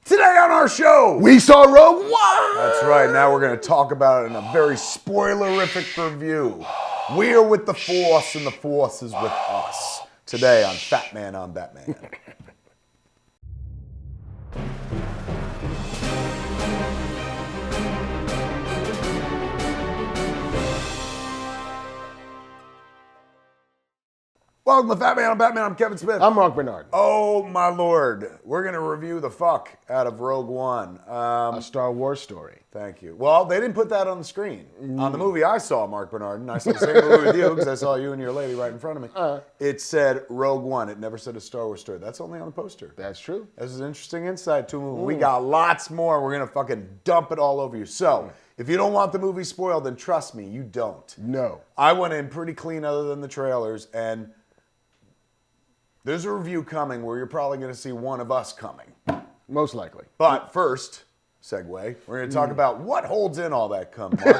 Today on our show, we saw Rogue One. That's right. Now we're going to talk about it in a very spoilerific review. We are with the Force, and the Force is with us. Today on Fat Man on Batman. Welcome to Fat Man on Batman. I'm Kevin Smith. I'm Marc Bernardin. Oh, my Lord. We're going to review the fuck out of Rogue One. A Star Wars story. Thank you. Well, they didn't put that on the screen. On the movie I saw, Marc Bernardin, I saw the same movie with you because I saw you and your lady right in front of me. It said Rogue One. It never said a Star Wars story. That's only on the poster. That's true. This is an interesting insight to a movie. We got lots more. We're going to fucking dump it all over you. So, if you don't want the movie spoiled, then trust me, you don't. No. I went in pretty clean other than the trailers, and there's a review coming where you're probably going to see one of us coming. Most likely. But first, segue, we're going to talk about what holds in all that cum, Marc.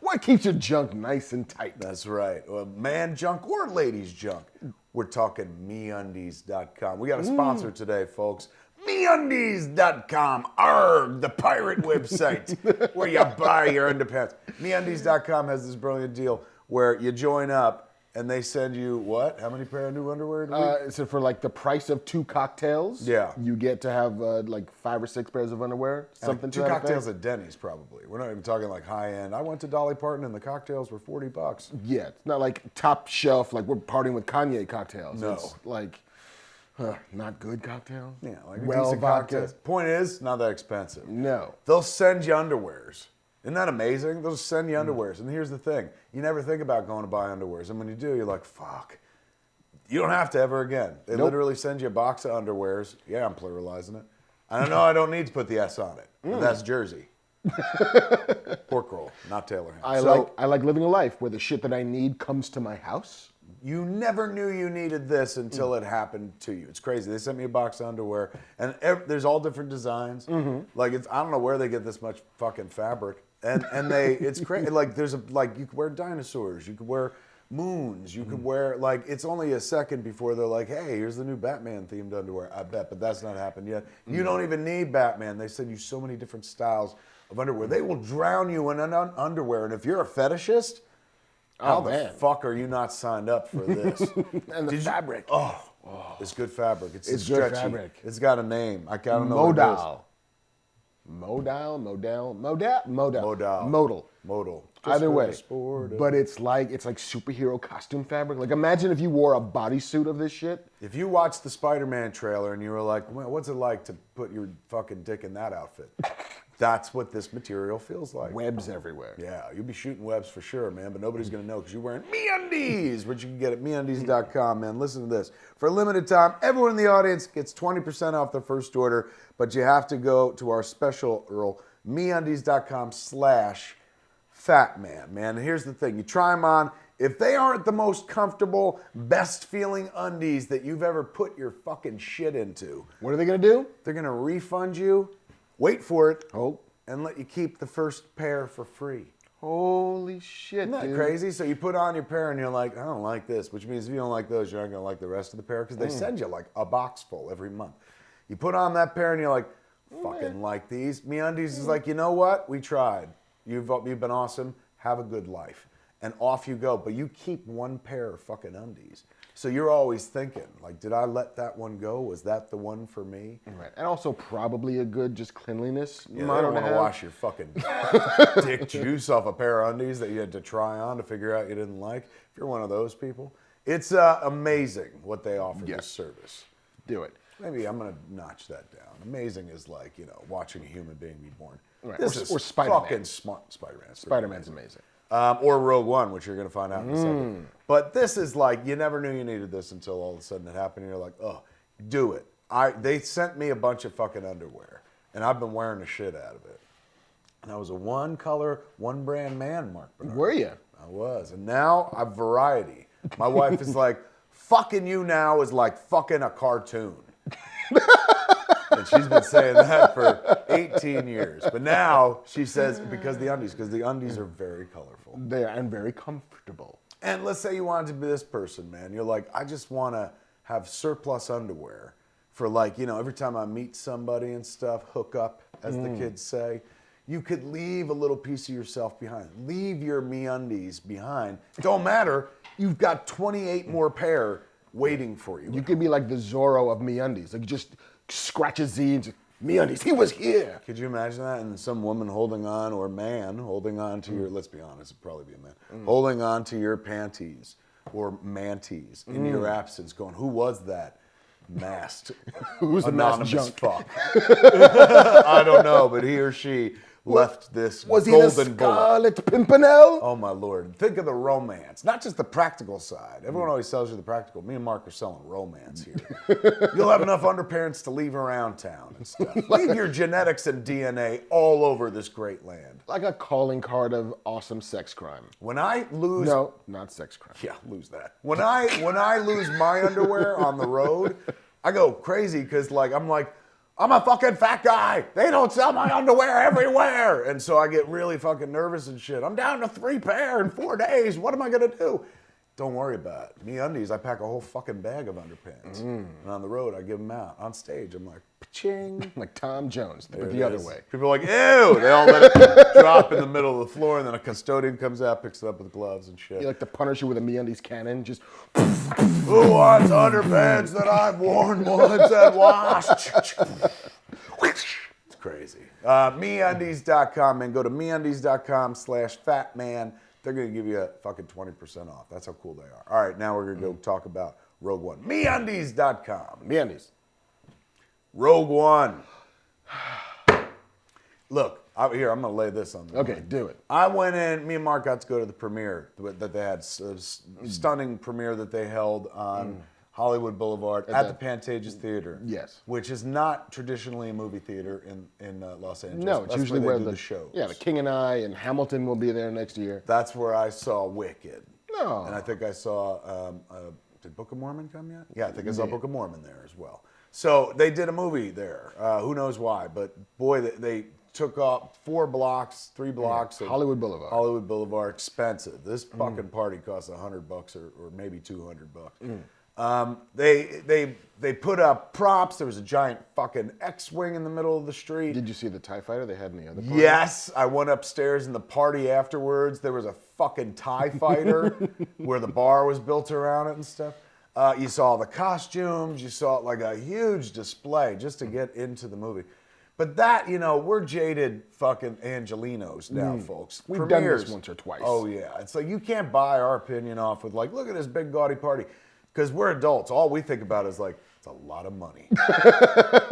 What keeps your junk nice and tight? That's right. Well, man junk or ladies junk. We're talking MeUndies.com. We got a sponsor today, folks. MeUndies.com. Arg, the pirate website where you buy your underpants. MeUndies.com has this brilliant deal where you join up and they send you what? How many pair of new underwear? So for like the price of 2 cocktails, yeah, you get to have like 5 or 6 pairs of underwear. Something to that effect. 2 cocktails at Denny's, probably. We're not even talking like high end. I went to Dolly Parton and the cocktails were $40. Yeah, it's not like top shelf, like we're partying with Kanye cocktails. No. It's like not good cocktails. Yeah, like well decent vodka. cocktails. Point is, not that expensive. No. They'll send you underwears. Isn't that amazing? They'll just send you underwears. And here's the thing. You never think about going to buy underwears. And when you do, you're like, fuck. You don't have to ever again. They literally send you a box of underwears. Yeah, I'm pluralizing it. I don't know. I don't need to put the S on it. But that's Jersey. Pork roll, not Taylor ham. I like living a life where the shit that I need comes to my house. You never knew you needed this until it happened to you. It's crazy. They sent me a box of underwear, and there's all different designs. Like I don't know where they get this much fucking fabric, and it's crazy. Like you could wear dinosaurs, you could wear moons, you could wear it's only a second before they're like, hey, here's the new Batman themed underwear. I bet, but that's not happened yet. You don't even need Batman. They send you so many different styles of underwear. They will drown you in underwear, and if you're a fetishist. How the fuck are you not signed up for this? And the fabric. It's good fabric. It's good stretchy. fabric. It's got a name. I don't know what it is. Modal. Either way. But it's like superhero costume fabric. Like imagine if you wore a bodysuit of this shit. If you watched the Spider-Man trailer and you were like, well, what's it like to put your fucking dick in that outfit? That's what this material feels like. Webs everywhere. Yeah, you'll be shooting webs for sure, man, but nobody's going to know because you're wearing MeUndies, which you can get at MeUndies.com, man. Listen to this. For a limited time, everyone in the audience gets 20% off their first order, but you have to go to our special MeUndies.com/fatman, man. And here's the thing. You try them on. If they aren't the most comfortable, best-feeling undies that you've ever put your fucking shit into. What are they going to do? They're going to refund you. Wait for it. Oh. And let you keep the first pair for free. Holy shit, Isn't that crazy? So you put on your pair and you're like, I don't like this, which means if you don't like those, you're not going to like the rest of the pair because they send you like a box full every month. You put on that pair and you're like, fucking like these. MeUndies is like, you know what? We tried. You've been awesome. Have a good life. And off you go. But you keep one pair of fucking undies. So you're always thinking, like, did I let that one go? Was that the one for me? Right. And also probably a good just cleanliness. Yeah, I don't want to wash your fucking dick juice off a pair of undies that you had to try on to figure out you didn't like. If you're one of those people. It's amazing what they offer this service. Do it. Maybe I'm going to notch that down. Amazing is like, watching a human being be born. Right. This is Spider-Man. fucking smart. Spider-Man. Spider-Man's amazing. Or Rogue One, which you're going to find out in a second. But this is like, you never knew you needed this until all of a sudden it happened. And you're like, oh, do it. They sent me a bunch of fucking underwear, and I've been wearing the shit out of it. And I was a one-color, one-brand man, Marc Bernardin. Were you? I was. And now I've variety. My wife is like, fucking you now is like fucking a cartoon. And she's been saying that for 18 years. But now she says because the undies are very colorful. They are, and very comfortable. And let's say you wanted to be this person, man. You're like, I just want to have surplus underwear for like, every time I meet somebody and stuff, hook up, as the kids say. You could leave a little piece of yourself behind. Leave your MeUndies behind. Don't matter. You've got 28 more pair waiting for you. You could be like the Zorro of MeUndies. Like, you just scratch a Z and just, MeUndies, he was here. Could you imagine that? And some woman holding on, or man holding on to your, let's be honest, it'd probably be a man, holding on to your panties or manties in your absence, going, who was that? Masked. Who's the anonymous masked junk? fuck? I don't know, but he or she left this Was he golden the bullet. Scarlet Pimpernel? Oh my Lord. Think of the romance, not just the practical side. Everyone always tells you the practical. Me and Marc are selling romance here. You'll have enough underparents to leave around town and stuff. Leave your genetics and DNA all over this great land. Like a calling card of awesome sex crime. When I lose... No, not sex crime. Yeah, lose that. When I lose my underwear on the road, I go crazy because I'm a fucking fat guy. They don't sell my underwear everywhere. And so I get really fucking nervous and shit. I'm down to 3 pair in 4 days. What am I going to do? Don't worry about it. MeUndies, I pack a whole fucking bag of underpants. And on the road, I give them out. On stage, I'm like, pa-ching. Like Tom Jones, but There the it other is. way. People are like, ew. They all let it drop in the middle of the floor, and then a custodian comes out, picks it up with gloves and shit. You like the Punisher with a MeUndies cannon, just... Who wants underpants that I've worn once and washed? It's crazy. MeUndies.com, man. Go to MeUndies.com/fatman. They're going to give you a fucking 20% off. That's how cool they are. All right, now we're going to go talk about Rogue One. MeUndies.com. MeUndies. Rogue One. Look, I'm going to lay this on the Okay, line. do it. I went in, me and Marc got to go to the premiere that they had, stunning premiere that they held on Hollywood Boulevard at the Pantages Theater. Yes. Which is not traditionally a movie theater in Los Angeles. No, it's That's usually where where they do the shows. Yeah, The King and I and Hamilton will be there next year. That's where I saw Wicked. No. And I think I saw, did Book of Mormon come yet? Yeah, I think I saw Book of Mormon there as well. So they did a movie there. Who knows why, but boy, they took up 3 blocks of Hollywood Boulevard. Hollywood Boulevard, expensive. This fucking party cost $100 or maybe $200. They put up props. There was a giant fucking X-wing in the middle of the street. Did you see the TIE fighter they had in the other part? Yes, I went upstairs in the party afterwards. There was a fucking TIE fighter where the bar was built around it and stuff. You saw the costumes. You saw like a huge display just to get into the movie. But that, we're jaded fucking Angelinos now, folks. We've done this once or twice. Oh, yeah. It's like you can't buy our opinion off with like, look at this big gaudy party. Because we're adults. All we think about is like, it's a lot of money.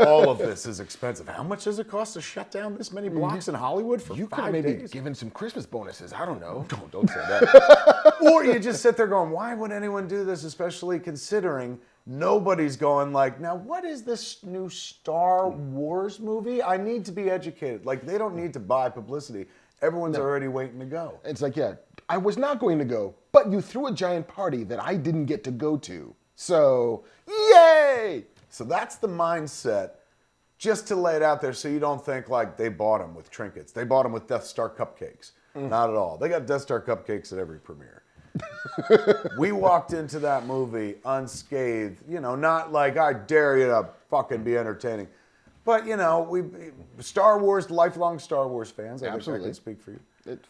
All of this is expensive. How much does it cost to shut down this many blocks in Hollywood for You 5 could have maybe days? given some Christmas bonuses. I don't know. Don't say that. Or you just sit there going, why would anyone do this, especially considering nobody's going like, now what is this new Star Wars movie? I need to be educated. Like, they don't need to buy publicity. Everyone's already waiting to go. It's like, yeah, I was not going to go, but you threw a giant party that I didn't get to go to. So, yay! So that's the mindset, just to lay it out there so you don't think like they bought them with trinkets. They bought them with Death Star cupcakes. Not at all. They got Death Star cupcakes at every premiere. We walked into that movie unscathed, not like I dare you to fucking be entertaining. But, Star Wars, lifelong Star Wars fans. I think I can speak for you.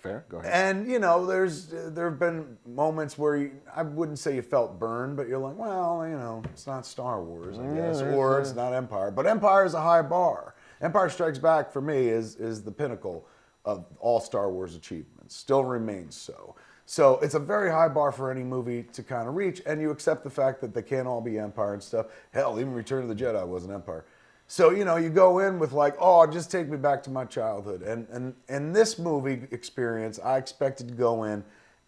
Fair, go ahead. And, there have been moments where I wouldn't say you felt burned, but you're like, well, it's not Star Wars, I guess, or it's not Empire. But Empire is a high bar. Empire Strikes Back, for me, is the pinnacle of all Star Wars achievements. Still remains so. So it's a very high bar for any movie to kind of reach, and you accept the fact that they can't all be Empire and stuff. Hell, even Return of the Jedi was an Empire. So, you go in with like, oh, just take me back to my childhood. And this movie experience, I expected to go in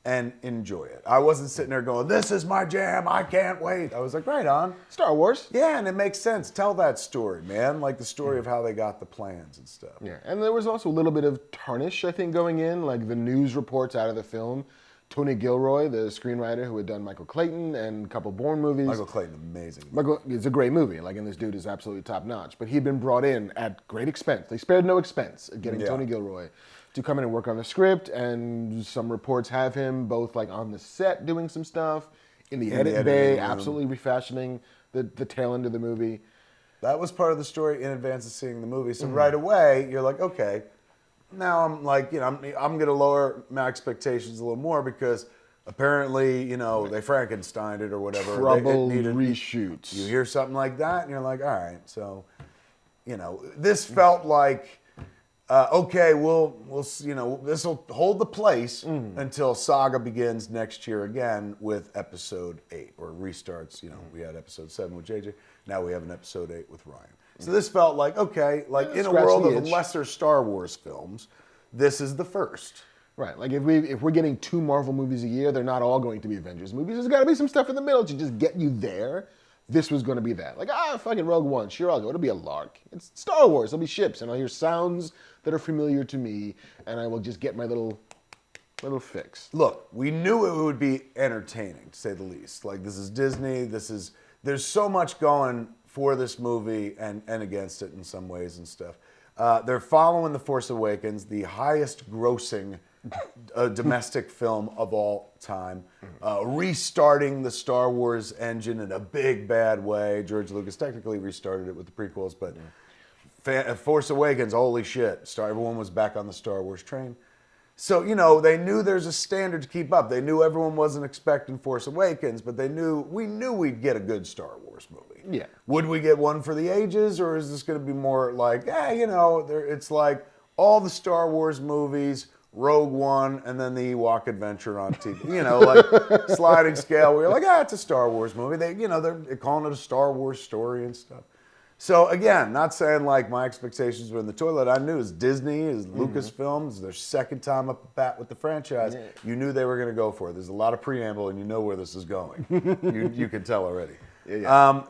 and enjoy it. I wasn't sitting there going, this is my jam, I can't wait. I was like, right on. Star Wars. Yeah, and it makes sense. Tell that story, man. Like the story of how they got the plans and stuff. Yeah, and there was also a little bit of tarnish, I think, going in. Like the news reports out of the film. Tony Gilroy, the screenwriter who had done Michael Clayton and a couple Bourne movies. Michael Clayton, amazing. It's a great movie, and this dude is absolutely top-notch. But he'd been brought in at great expense. They spared no expense at getting Tony Gilroy to come in and work on the script, and some reports have him both like on the set doing some stuff, in the edit bay, absolutely refashioning the tail end of the movie. That was part of the story in advance of seeing the movie. So right away, you're like, okay, now I'm like, I'm going to lower my expectations a little more because apparently, they Frankensteined it or whatever. Trouble It needed reshoots. You hear something like that, and you're like, all right. So, this felt like, okay, we'll this will hold the place until Saga begins next year again with episode 8 or restarts. We had episode 7 with JJ. Now we have an episode 8 with Ryan. So this felt like, okay, like in a world of lesser Star Wars films, this is the first. Right, like if we're getting 2 Marvel movies a year, they're not all going to be Avengers movies. There's got to be some stuff in the middle to just get you there. This was going to be that. Like, fucking Rogue One, sure, I'll go. It'll be a lark. It's Star Wars. It'll be ships, and I'll hear sounds that are familiar to me, and I will just get my little fix. Look, we knew it would be entertaining, to say the least. Like, this is Disney. There's so much going for this movie and against it in some ways and stuff. They're following The Force Awakens, the highest grossing domestic film of all time, restarting the Star Wars engine in a big bad way. George Lucas technically restarted it with the prequels, but Force Awakens, holy shit, everyone was back on the Star Wars train. So, they knew there's a standard to keep up. They knew everyone wasn't expecting Force Awakens, but we knew we'd get a good Star Wars movie. Yeah. Would we get one for the ages, or is this going to be more like, it's like all the Star Wars movies, Rogue One, and then the Ewok Adventure on TV. Like sliding scale where you're like, it's a Star Wars movie. They're calling it a Star Wars story and stuff. So again, not saying like my expectations were in the toilet. I knew it was Disney, it was Lucasfilms, their second time up the bat with the franchise. Yeah. You knew they were going to go for it. There's a lot of preamble, and you know where this is going. you can tell already. Yeah.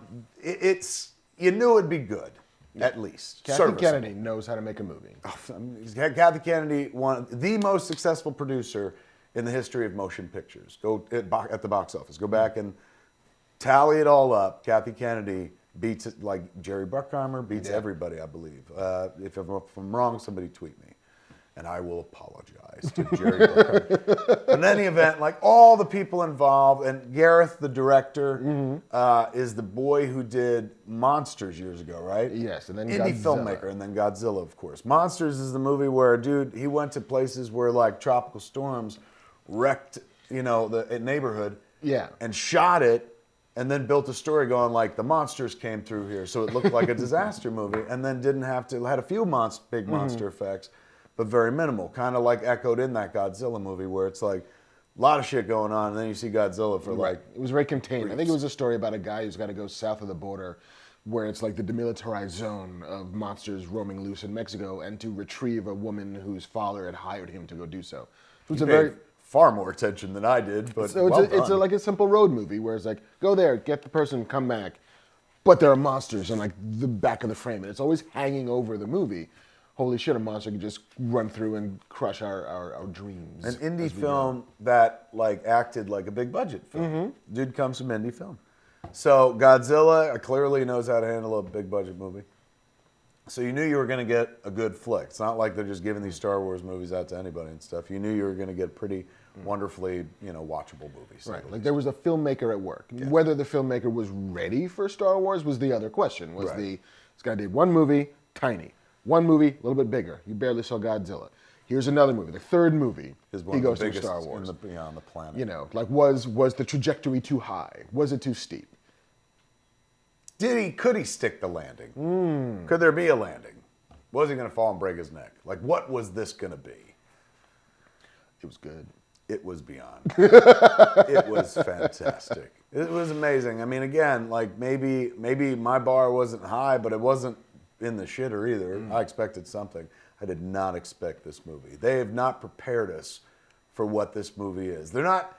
You knew it'd be good, at least. Kathy Kennedy knows how to make a movie. Kathy Kennedy, the most successful producer in the history of motion pictures. Go at the box office. Go back and tally it all up. Kathy Kennedy beats it, like Jerry Bruckheimer beats everybody, I believe. If I'm wrong, somebody tweet me, and I will apologize to Jerry Bruckheimer. In any event, like all the people involved, and Gareth, the director, is the boy who did Monsters years ago, right? Yes, and then indie filmmaker, and then Godzilla, of course. Monsters is the movie where a dude, he went to places where like tropical storms wrecked, the neighborhood, and shot it. And then built a story going like the monsters came through here, so it looked like a disaster movie, and then had a few big monster effects, but very minimal, kind of like echoed in that Godzilla movie where it's like a lot of shit going on, and then you see Godzilla for like. It was very contained. I think it was a story about a guy who's got to go south of the border, where it's like the demilitarized zone of monsters roaming loose in Mexico, and to retrieve a woman whose father had hired him to go do so. It was a very far more attention than I did, but so it's like a simple road movie where it's like, go there, get the person, come back, but there are monsters on like the back of the frame, and it's always hanging over the movie. Holy shit, a monster can just run through and crush our dreams. An indie film that like acted like a big budget film. Dude comes from indie film. So Godzilla clearly knows how to handle a big budget movie. So you knew you were going to get a good flick. It's not like they're just giving these Star Wars movies out to anybody and stuff. You knew you were going to get pretty wonderfully, watchable movies. Right. Like there was a filmmaker at work. Yeah. Whether the filmmaker was ready for Star Wars was the other question. This guy did one movie, tiny. One movie, a little bit bigger. You barely saw Godzilla. Here's another movie. The third movie, he goes to Star Wars. On the planet. Like was the trajectory too high? Was it too steep? Could he stick the landing? Could there be a landing? Was he going to fall and break his neck? Like, what was this going to be? It was good. It was beyond. It was fantastic. It was amazing. I mean, again, like maybe my bar wasn't high, but it wasn't in the shitter either. I expected something. I did not expect this movie. They have not prepared us for what this movie is. They're not,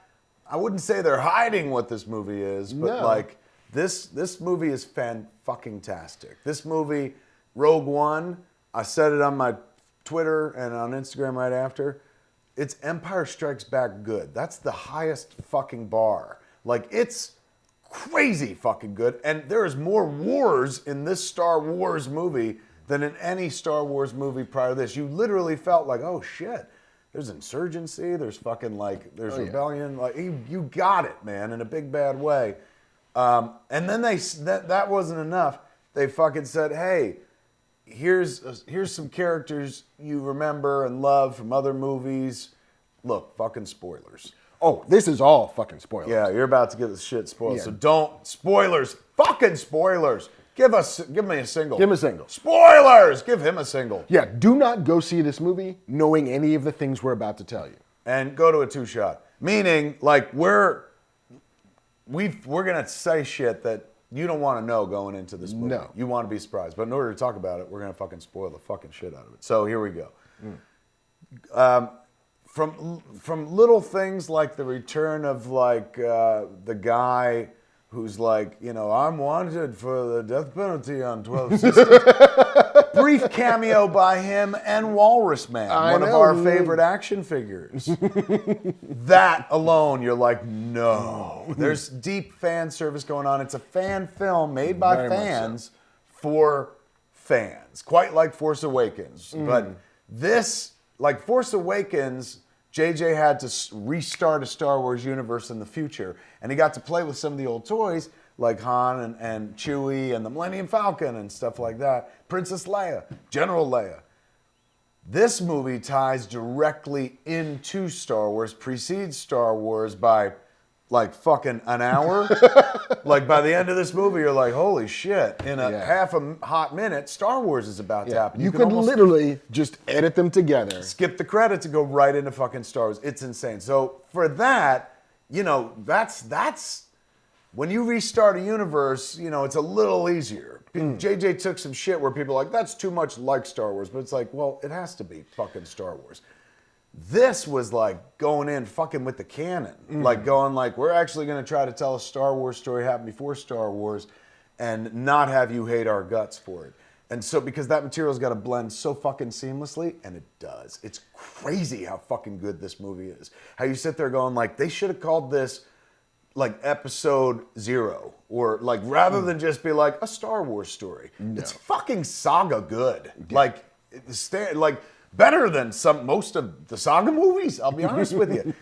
I wouldn't say they're hiding what this movie is, but like, This movie is fan-fucking-tastic. This movie, Rogue One, I said it on my Twitter and on Instagram right after. It's Empire Strikes Back good. That's the highest fucking bar. Like, it's crazy fucking good. And there is more wars in this Star Wars movie than in any Star Wars movie prior to this. You literally felt like, oh shit, there's insurgency, there's fucking like, there's rebellion. Like, you got it, man, in a big bad way. And then that wasn't enough. they fucking said, hey, here's some characters you remember and love from other movies. Look, fucking spoilers. Oh, this is all fucking spoilers. Yeah, you're about to get the shit spoiled. Yeah. So don't spoilers. Fucking spoilers. Give me a single. Give him a single. Spoilers. Give him a single. Yeah, do not go see this movie knowing any of the things we're about to tell you. And go to a 2-shot. Meaning, like we're gonna say shit that you don't want to know going into this movie. No. You want to be surprised. But in order to talk about it, we're gonna fucking spoil the fucking shit out of it. So here we go. From little things like the return of like the guy who's like, I'm wanted for the death penalty on 12 systems. Brief cameo by him and Walrus Man, one of our favorite action figures. That alone, you're like, no. There's deep fan service going on. It's a fan film made by Very much fans for fans, quite like Force Awakens. But this, like Force Awakens, JJ had to restart a Star Wars universe in the future, and he got to play with some of the old toys like Han and Chewie and the Millennium Falcon and stuff like that. Princess Leia, General Leia. This movie ties directly into Star Wars, precedes Star Wars by like fucking an hour. Like by the end of this movie, you're like, holy shit, in a half a hot minute, Star Wars is about to happen. You could literally just edit them together. Skip the credits and go right into fucking Star Wars. It's insane. So for that, that's when you restart a universe, it's a little easier. JJ took some shit where people are like, that's too much like Star Wars. But it's like, well, it has to be fucking Star Wars. This was like going in fucking with the canon. Like going like, we're actually going to try to tell a Star Wars story happened before Star Wars and not have you hate our guts for it. And so because that material's got to blend so fucking seamlessly, and it does. It's crazy how fucking good this movie is. How you sit there going like, they should have called this like episode 0, or like rather than just be like a Star Wars story. No. It's fucking saga good. Yeah. Like better than most of the saga movies, I'll be honest with you.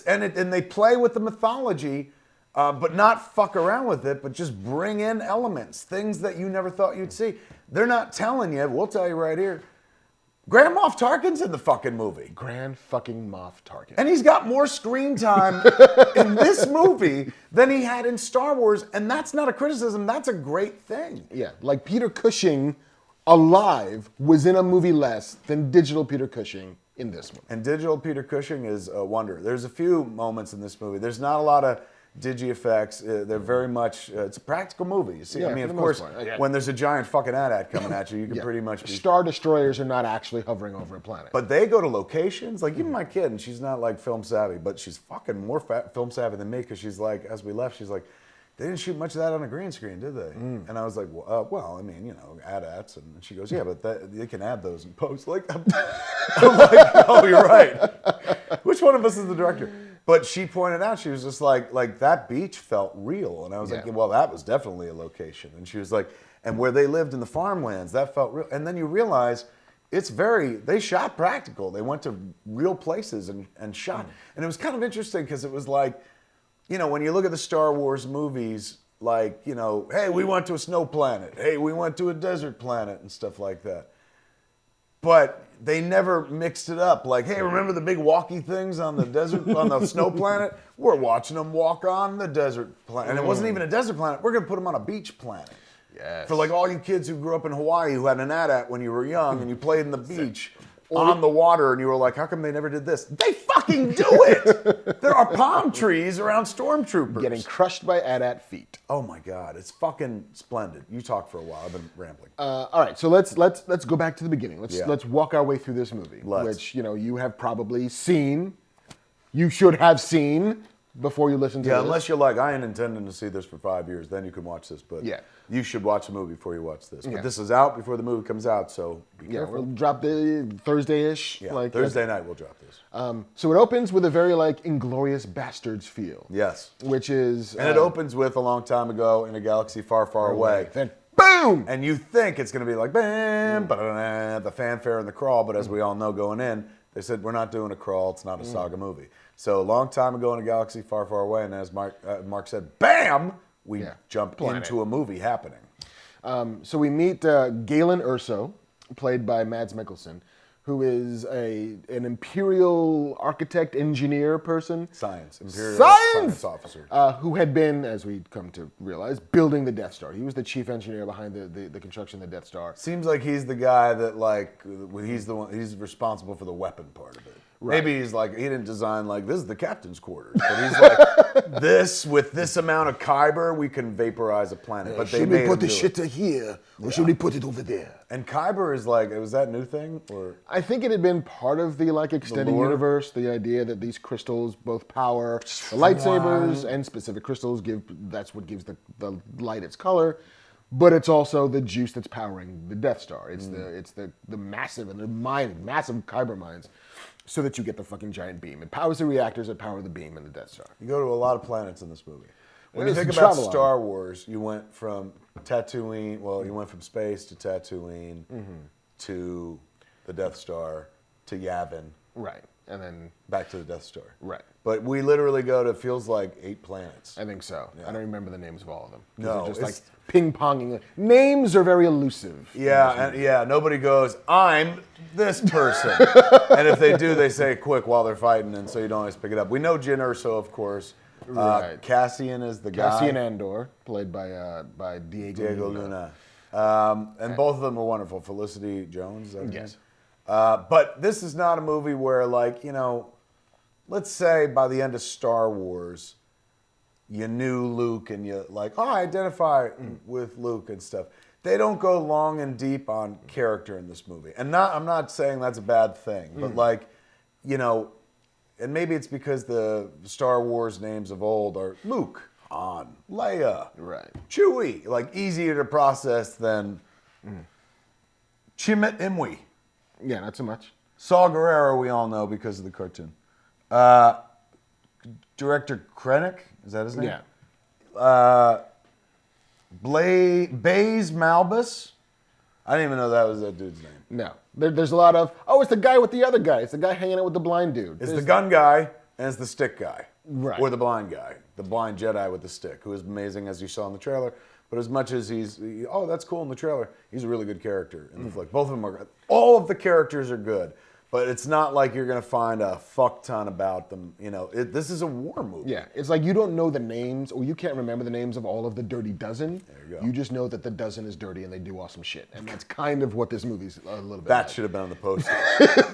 And they play with the mythology, but not fuck around with it, but just bring in elements, things that you never thought you'd see. They're not telling you, we'll tell you right here, Grand Moff Tarkin's in the fucking movie. Grand fucking Moff Tarkin. And he's got more screen time in this movie than he had in Star Wars, and that's not a criticism, that's a great thing. Yeah, like Peter Cushing alive was in a movie less than digital Peter Cushing in this movie. And digital Peter Cushing is a wonder. There's a few moments in this movie. There's not a lot of digi effects. They're very much, it's a practical movie. You see, Yeah, I mean, for of the course, most part. when there's a giant fucking AT-AT coming at you, you can pretty much be... Star Destroyers are not actually hovering over a planet. But they go to locations. Like, even my kid, and she's not like film savvy, but she's fucking more film savvy than me, because she's like, as we left, she's like, they didn't shoot much of that on a green screen, did they? And I was like, well, I mean, AT-ATs. And she goes, yeah, but they can add those in post. Like, I'm like, oh, you're right. Which one of us is the director? But she pointed out, she was just like that beach felt real. And I was like, well, that was definitely a location. And she was like, and where they lived in the farmlands, that felt real. And then you realize they shot practical. They went to real places and shot. And it was kind of interesting because it was like, when you look at the Star Wars movies, like, hey, we went to a snow planet. Hey, we went to a desert planet and stuff like that. But they never mixed it up. Like, hey, remember the big walkie things on the desert, on the snow planet? We're watching them walk on the desert planet. And it wasn't even a desert planet. We're going to put them on a beach planet. Yes. For like all you kids who grew up in Hawaii who had an AT-AT when you were young and you played in the beach on the water and you were like, how come they never did this? They fucking do it! There are palm trees around stormtroopers. Getting crushed by AT-AT feet. Oh my God, it's fucking splendid. You talk for a while, I've been rambling. All right, so let's go back to the beginning. Let's walk our way through this movie, which you have probably seen. You should have seen before you listen to this. Yeah, unless you're like, I ain't intending to see this for 5 years, then you can watch this. But you should watch the movie before you watch this. But this is out before the movie comes out, so be careful. We'll drop the Thursday-ish. Yeah, Thursday night we'll drop this. So it opens with a very Inglourious Bastards feel. Yes. Which is... And it opens with a long time ago in a galaxy far, far away. Then boom! And you think it's going to be like, bam, the fanfare and the crawl, but as we all know going in, they said, we're not doing a crawl, it's not a saga movie. So a long time ago in a galaxy far, far away, and as Mark said, bam, we jump into a movie happening. So we meet Galen Erso, played by Mads Mikkelsen, who is an imperial architect, engineer person. Imperial science officer. Who had been, as we come to realize, building the Death Star. He was the chief engineer behind the construction of the Death Star. Seems like he's the guy that he's responsible for the weapon part of it. Right. Maybe he's like, he didn't design like, this is the captain's quarters. But he's like, with this amount of Kyber, we can vaporize a planet. But should we put the shit to here, or should we put it over there? And Kyber is like, was that a new thing? Or I think it had been part of the extended universe, the idea that these crystals both power the lightsabers and specific crystals that's what gives the light its color. But it's also the juice that's powering the Death Star. It's the massive and the massive Kyber mines, so that you get the fucking giant beam. It powers the reactors that power the beam in the Death Star. You go to a lot of planets in this movie. When you think about Star Wars, you went from Tatooine. Well, you went from space to Tatooine, to the Death Star, to Yavin. Right. And then back to the Death Star. Right. But we literally go to, feels like 8 planets. I think so. Yeah. I don't remember the names of all of them. No. They're just like ping-ponging. Names are very elusive. Yeah, nobody goes, I'm this person. And if they do, they say quick while they're fighting, and so you don't always pick it up. We know Jyn Erso, of course. Right. Cassian is the guy. Cassian Andor, played by Diego Luna. And both of them were wonderful. Felicity Jones, is that her name? Yes. But this is not a movie where, let's say by the end of Star Wars, you knew Luke and you I identify with Luke and stuff. They don't go long and deep on character in this movie. And I'm not saying that's a bad thing, but and maybe it's because the Star Wars names of old are Luke, Han, Leia, right, Chewie, easier to process than Chimit Imwe. Yeah, not so much. Saw Gerrera, we all know because of the cartoon. Director Krennic, is that his name? Yeah. Baze Malbus. I didn't even know that was that dude's name. No. There's a lot of, it's the guy with the other guy. It's the guy hanging out with the blind dude. It's the gun guy and it's the stick guy. Right. Or the blind guy. The blind Jedi with the stick, who is amazing as you saw in the trailer. But as much as that's cool in the trailer, he's a really good character in the flick. Both of them are, all of the characters are good. But it's not like you're going to find a fuck ton about them. This is a war movie. Yeah, it's like you don't know the names, or you can't remember the names of all of the Dirty Dozen. There you go. You just know that the dozen is dirty and they do awesome shit. And that's kind of what this movie's a little bit That like. should have been on the poster.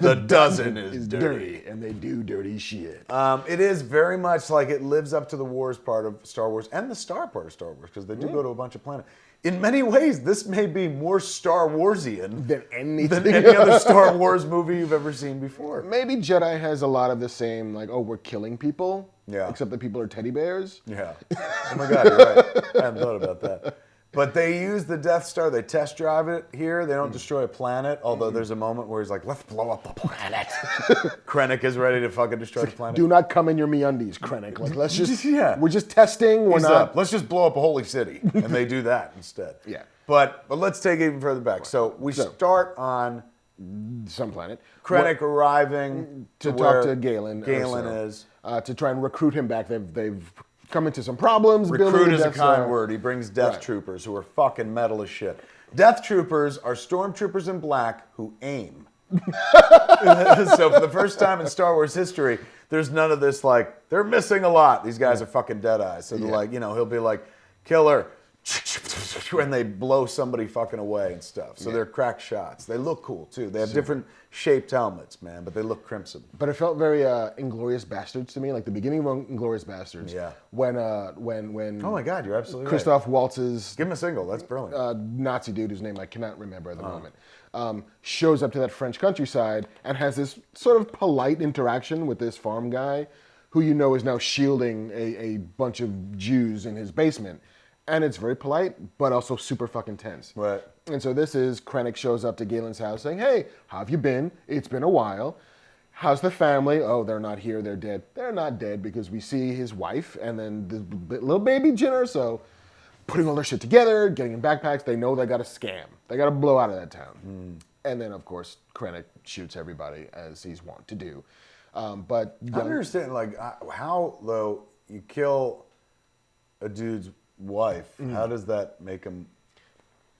The dozen is dirty. And they do dirty shit. It is very much like it lives up to the wars part of Star Wars and the Star part of Star Wars, because they do go to a bunch of planets. In many ways, this may be more Star Warsian than any other Star Wars movie you've ever seen before. Maybe Jedi has a lot of the same, we're killing people. Yeah. Except that people are teddy bears. Yeah. Oh my God, you're right. I hadn't thought about that. But they use the Death Star, they test drive it here. They don't destroy a planet, although there's a moment where he's like, let's blow up the planet. Krennic is ready to fucking destroy the planet. Do not come in your MeUndies, Krennic. Let's just, yeah. We're just testing. Let's just blow up a holy city. And they do that instead. Yeah. But let's take it even further back. So we start on some planet. Krennic arriving to talk to Galen. Galen is. To try and recruit him back. They've come into some problems. Recruit is a kind word. He brings Death Troopers who are fucking metal as shit. Death Troopers are stormtroopers in black who aim. So for the first time in Star Wars history, there's none of this they're missing a lot. These guys are fucking dead eyes. So they're he'll be like, killer. And they blow somebody fucking away and stuff. So they're crack shots. They look cool too. They have different shaped helmets, man, but they look crimson. But it felt very Inglourious Bastards to me, like the beginning of Inglourious Bastards. Yeah. When oh my God, you're absolutely Christoph Waltz's give him a single. That's brilliant. Nazi dude whose name I cannot remember at the moment, shows up to that French countryside and has this sort of polite interaction with this farm guy, who is now shielding a bunch of Jews in his basement. And it's very polite, but also super fucking tense. Right. And so this is, Krennic shows up to Galen's house saying, hey, how have you been? It's been a while. How's the family? Oh, they're not here, they're dead. They're not dead because we see his wife and then the little baby Jyn Erso putting all their shit together, getting in backpacks. They know they got to scam. They got to blow out of that town. And then, of course, Krennic shoots everybody as he's wont to do. But I don't understand, how, though, you kill a dude's wife, how does that make him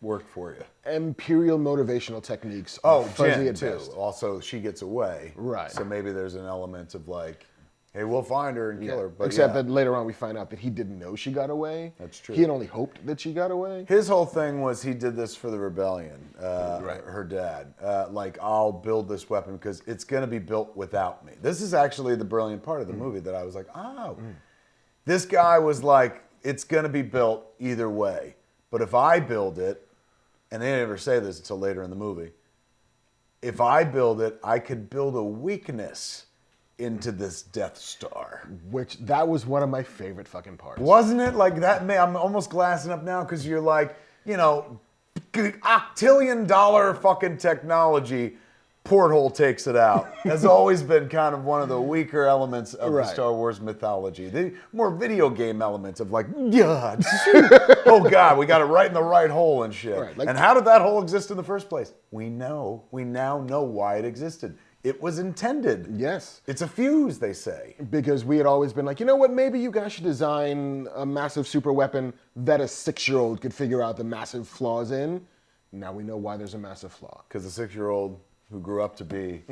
work for you? Imperial motivational techniques. Oh, fuzzy Jen at too. best. Also, she gets away. Right. So maybe there's an element of like, hey, we'll find her and kill her. But Except that later on we find out that he didn't know she got away. That's true. He had only hoped that she got away. His whole thing was he did this for the rebellion, her dad. Like, I'll build this weapon because it's going to be built without me. This is actually the brilliant part of the movie that I was like, this guy was like, it's going to be built either way. But if I build it, and they never say this until later in the movie, if I build it, I could build a weakness into this Death Star. Which, that was one of my favorite fucking parts. Wasn't it? Like that, I'm almost glassing up now because you're like, octillion-dollar fucking technology, porthole takes it out. Has always been kind of one of the weaker elements of the Star Wars mythology. The more video game elements of like, oh God, we got it right in the right hole and shit. Right, like, and how did that hole exist in the first place? We now know why it existed. It was intended. Yes. It's a fuse, they say. Because we had always been like, you know what, maybe you guys should design a massive super weapon that a 6-year-old could figure out the massive flaws in. Now we know why there's a massive flaw. Because the 6-year-old who grew up to be...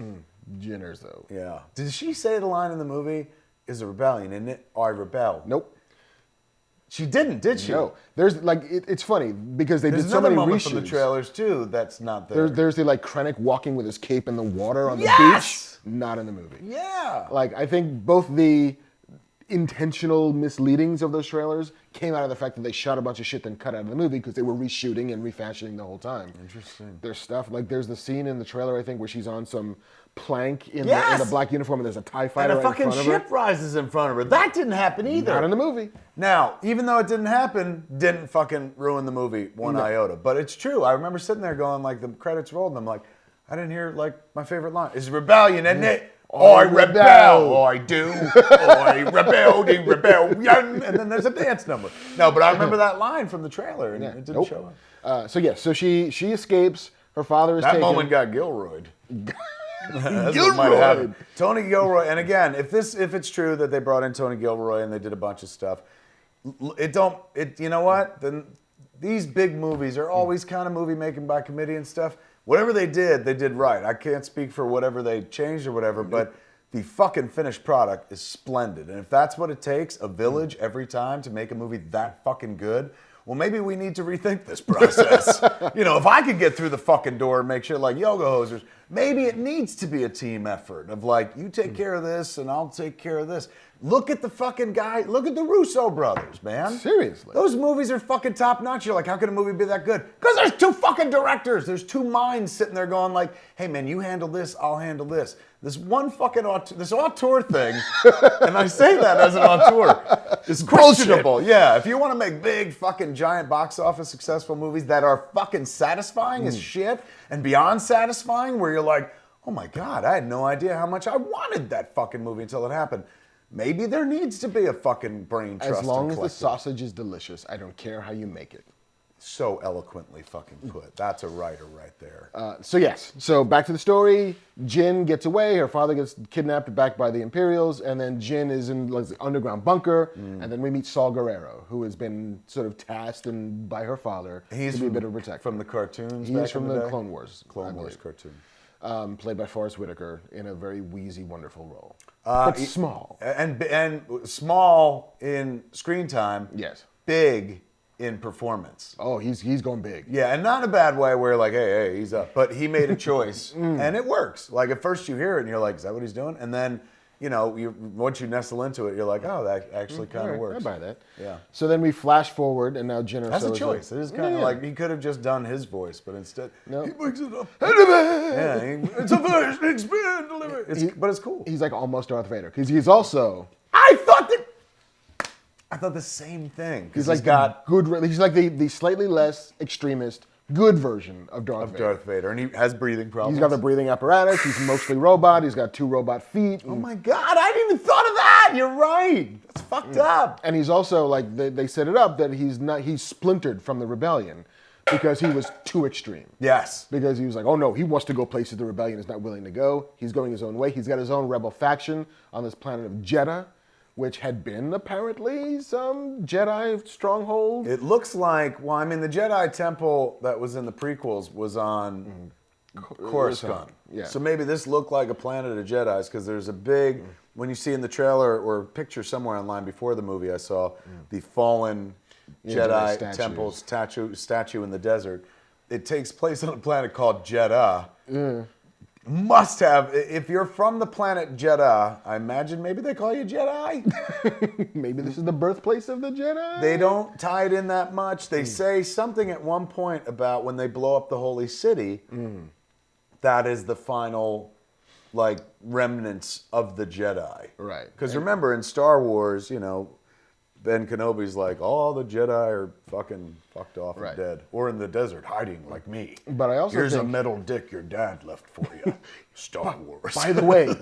Jinners, though. Yeah. Did she say the line in the movie, is a rebellion, isn't it? I rebel. Nope. She didn't, did she? No. There's, like, it's funny, because they did so many moment reshoots. from the trailers, too, that's not there. There's the, like, Krennic walking with his cape in the water on the Yes! beach. Not in the movie. Yeah. Like, I think both the intentional misleadings of those trailers came out of the fact that they shot a bunch of shit then cut out of the movie because they were reshooting and refashioning the whole time. Interesting. There's stuff, like there's the scene in the trailer, I think, where she's on some plank in the black uniform and there's a TIE fighter and a right in fucking front of her. ship rises in front of her. That didn't happen either. Not in the movie. Now, even though it didn't happen, didn't fucking ruin the movie one iota. But it's true. I remember sitting there going, like, the credits rolled and I'm like, I didn't hear, like, my favorite line. It's rebellion, isn't it? I rebel. I do. I rebel. Rebellion. And then there's a dance number. No, but I remember that line from the trailer, and it didn't show up. So she escapes. Her father is that taken. moment got Gilroyed. That's what might have happened. Tony Gilroy, and again, if it's true that they brought in Tony Gilroy and they did a bunch of stuff, you know what? Then these big movies are always kind of movie making by committee and stuff. Whatever they did right. I can't speak for whatever they changed or whatever, but the fucking finished product is splendid. And if that's what it takes, a village every time to make a movie that fucking good, well, maybe we need to rethink this process. If I could get through the fucking door and make sure, like yoga hosers, maybe it needs to be a team effort of like, you take care of this and I'll take care of this. Look at the fucking guy. Look at the Russo brothers, man. Seriously. Those movies are fucking top notch. You're like, how can a movie be that good? Because there's 2 fucking directors. There's 2 minds sitting there going like, hey man, you handle this, I'll handle this. This one fucking this auteur thing, and I say that as an auteur, is questionable. Yeah, if you want to make big fucking giant box office successful movies that are fucking satisfying as shit and beyond satisfying, where you're like, oh my God, I had no idea how much I wanted that fucking movie until it happened. Maybe there needs to be a fucking brain trust. As long as the sausage is delicious, I don't care how you make it. So eloquently fucking put. That's a writer right there. So back to the story. Jin gets away. Her father gets kidnapped back by the Imperials, and then Jin is in like, the underground bunker. And then we meet Saul Guerrero, who has been sort of tasked by her father to be a bit of a protector. From the cartoons. He's from the Clone Wars. Clone Wars cartoon. Played by Forrest Whitaker in a very wheezy, wonderful role. But small. And small in screen time. Yes. Big in performance. Oh, he's going big. Yeah, and not in a bad way where like, hey, he's up. But he made a choice, and it works. Like at first you hear it and you're like, is that what he's doing? And then, once you nestle into it, you're like, oh, that actually kind of works. I buy that. Yeah. So then we flash forward, and now Jenner. That's a choice. It is kind of like he could have just done his voice, but instead no. he brings it up. Yeah, it's a version, expand, deliver. But it's cool. He's like almost Darth Vader because he's also. I thought the same thing. He's like he's like the slightly less extremist, good version of Darth Vader. And he has breathing problems. He's got the breathing apparatus. He's mostly robot. He's got 2 robot feet. Oh my God! I didn't even thought of that. You're right. That's fucked up. And he's also like they set it up that he's splintered from the rebellion because he was too extreme. Yes. Because he was like, oh no, he wants to go places the rebellion is not willing to go. He's going his own way. He's got his own rebel faction on this planet of Jedha, which had been apparently some Jedi stronghold. It looks like, well, I mean, the Jedi Temple that was in the prequels was on Coruscant. Yeah. So maybe this looked like a planet of Jedis because there's a big, when you see in the trailer or picture somewhere online before the movie, I saw the fallen Jedi Jedi Temple statue in the desert. It takes place on a planet called Jedha. Must have, if you're from the planet Jedha, I imagine maybe they call you Jedi. Maybe this is the birthplace of the Jedi. They don't tie it in that much. They say something at one point about when they blow up the holy city, that is the final, like, remnants of the Jedi. Right. Because remember, in Star Wars, you know, Ben Kenobi's like, all the Jedi are fucking fucked off and dead. Or in the desert, hiding like me. But I also Here's think, a metal dick your dad left for you. Star Wars. by the way,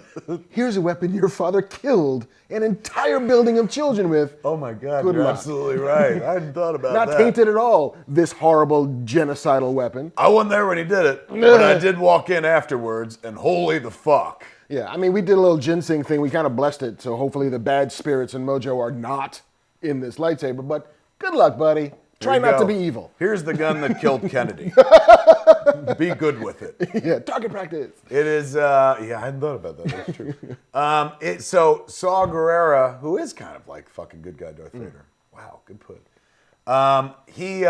here's a weapon your father killed an entire building of children with. Oh my God, Good you're luck. absolutely right. I hadn't thought about that. Not tainted at all, this horrible genocidal weapon. I wasn't there when he did it, but I did walk in afterwards, and holy the fuck. Yeah, I mean, we did a little ginseng thing. We kind of blessed it, so hopefully the bad spirits and mojo are not in this lightsaber. But good luck, buddy. Try not to be evil. Here's the gun that killed Kennedy. Be good with it. Yeah, target practice. It is, yeah, I hadn't thought about that. That's true. So Saw Gerrera, who is kind of like fucking good guy Darth Vader. Wow, good put. He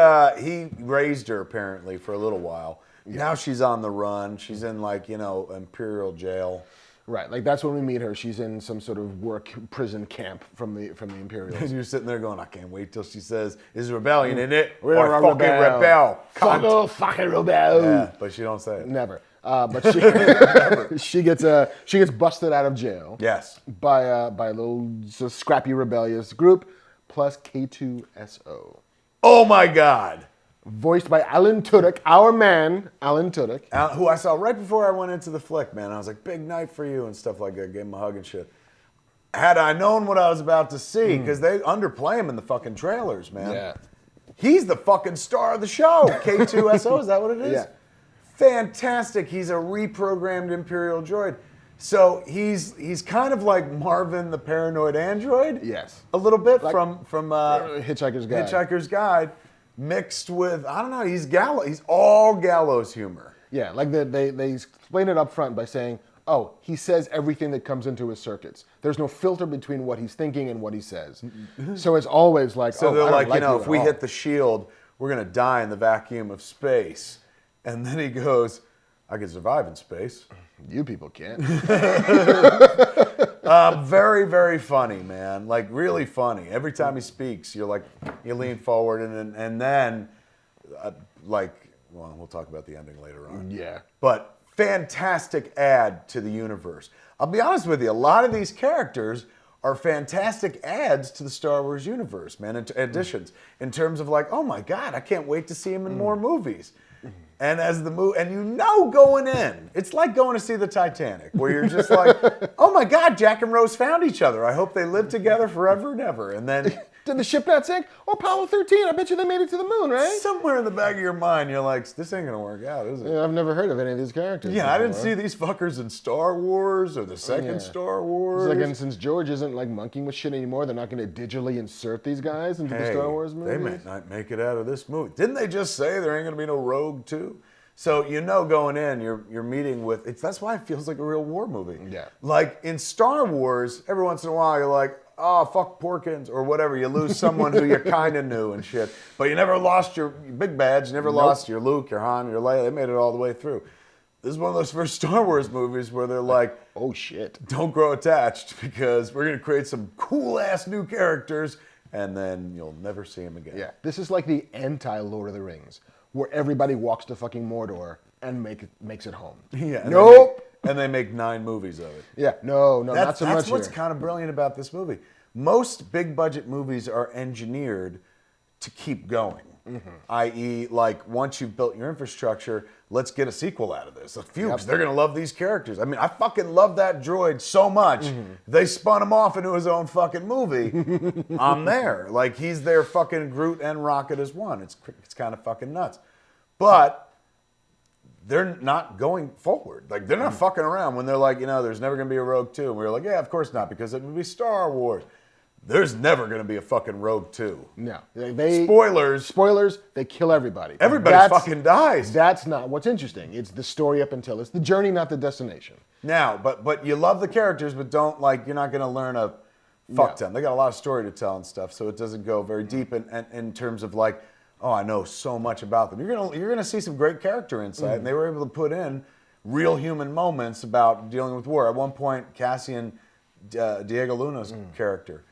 raised her apparently for a little while. Yeah. Now she's on the run. She's in like, you know, Imperial jail. Right, like that's when we meet her. She's in some sort of work prison camp from the Imperials. And you're sitting there going, I can't wait till she says, "Is rebellion in it?" We're Or a fucking rebel. Fuck off, fucking rebel. Yeah, but she don't say it. Never. But she gets busted out of jail. Yes. By a little scrappy rebellious group, plus K2SO. Oh my God. Voiced by Alan Tudyk, our man, Alan Tudyk. Who I saw right before I went into the flick, man. I was like, big night for you and stuff like that. Gave him a hug and shit. Had I known what I was about to see, because they underplay him in the fucking trailers, man. Yeah. He's the fucking star of the show. K2SO, is that what it is? Yeah. Fantastic. He's a reprogrammed Imperial droid. So he's kind of like Marvin the Paranoid Android. Yes. A little bit Like, from Hitchhiker's Guide. Hitchhiker's Guide. Mixed with, I don't know, he's all gallows humor. Yeah, like they explain it up front by saying, oh, he says everything that comes into his circuits. There's no filter between what he's thinking and what he says. So it's always like, So oh, they're I don't like, like you know, you if we at hit all. the shield, we're going to die in the vacuum of space. And then he goes, I can survive in space. You people can't. Very, very funny, man. Like, really funny. Every time he speaks, you're like, you lean forward and then, like, well, we'll talk about the ending later on. Yeah. But fantastic add to the universe. I'll be honest with you, a lot of these characters are fantastic adds to the Star Wars universe, man, additions. In terms of like, oh my God, I can't wait to see him in more movies. And as the movie, and you know going in, it's like going to see the Titanic, where you're just like, oh my God, Jack and Rose found each other. I hope they live together forever and ever. And then Did the ship not sink? Oh, Apollo 13, I bet you they made it to the moon, right? somewhere in the back of your mind, you're like, this ain't gonna work out, is it? Yeah, I've never heard of any of these characters. Yeah, I didn't before. see these fuckers in Star Wars or the second Star Wars. It's like, and since George isn't like monkeying with shit anymore, they're not going to digitally insert these guys into the Star Wars movies. They might not make it out of this movie. Didn't they just say there ain't gonna be no Rogue 2? So you know going in, you're meeting with that's why it feels like a real war movie. Yeah. Like in Star Wars, every once in a while you're like, oh fuck Porkins or whatever. You lose someone who you kinda knew and shit. But you never lost your big badge, you never lost your Luke, your Han, your Leia. They made it all the way through. This is one of those first Star Wars movies where they're like, Oh shit. don't grow attached because we're gonna create some cool ass new characters and then you'll never see them again. Yeah, this is like the anti-Lord of the Rings, where everybody walks to fucking Mordor and makes it home. Yeah. And Nope. and they make 9 movies of it. Yeah, no, not so much That's what's here. kind of brilliant about this movie. Most big budget movies are engineered to keep going. I.e., like once you've built your infrastructure, let's get a sequel out of this. Fuchs, they're gonna love these characters. I mean, I fucking love that droid so much. They spun him off into his own fucking movie. I'm there. Like he's their fucking Groot and Rocket as one. It's kind of fucking nuts. But they're not going forward. Like they're not fucking around when they're like, you know, there's never gonna be a Rogue 2. And we were like, yeah, of course not, because it would be Star Wars. there's never going to be a fucking Rogue 2. No. Spoilers, they kill everybody. Everybody fucking dies. That's not what's interesting. It's the story up until, it's the journey, not the destination. Now, but you love the characters, but don't, like, you're not going to learn a fuck ton. They got a lot of story to tell and stuff, so it doesn't go very deep in terms of, like, oh, I know so much about them. You're gonna see some great character insight, and they were able to put in real human moments about dealing with war. At one point, Cassian, Diego Luna's character,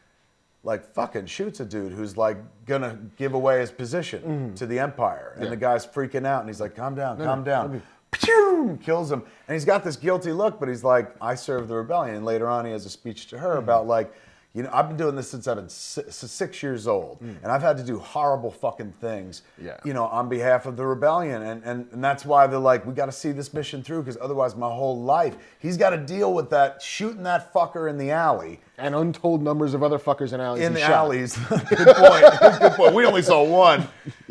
like, fucking shoots a dude who's, like, gonna give away his position to the Empire. And the guy's freaking out, and he's like, calm down, calm down. Pew! Kills him. And he's got this guilty look, but he's like, I serve the rebellion. And later on, he has a speech to her about, like, you know, I've been doing this since I've been 6 years old, and I've had to do horrible fucking things, you know, on behalf of the rebellion, and that's why they're like, we got to see this mission through, because otherwise my whole life, he's got to deal with that, shooting that fucker in the alley. And untold numbers of other fuckers in alleys. In the alleys. Good point. Good point. We only saw one.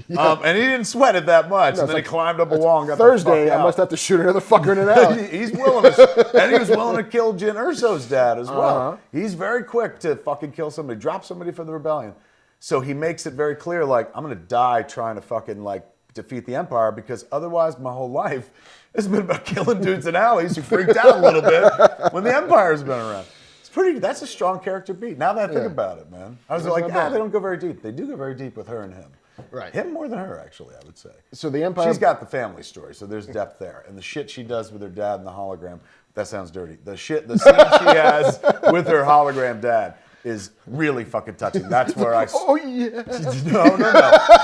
And he didn't sweat it that much. No, and then he climbed up a wall and got Thursday, the fuck out. I must have to shoot another fucker in an alley. He's willing to, and he was willing to kill Jyn Erso's dad as well. He's very quick to fucking kill somebody, drop somebody for the rebellion. So he makes it very clear, like, I'm going to die trying to fucking, like, defeat the Empire, because otherwise my whole life has been about killing dudes in alleys who freaked out a little bit when the Empire's been around. That's a strong character beat. Now that I think about it, man. I was like, they don't go very deep. They do go very deep with her and him. Right. Him more than her, actually, I would say. So the Empire... She's got the family story, so there's depth there. And the shit she does with her dad in the hologram, that sounds dirty. The scene she has with her hologram dad is really fucking touching. That's where I... Oh, yeah. No.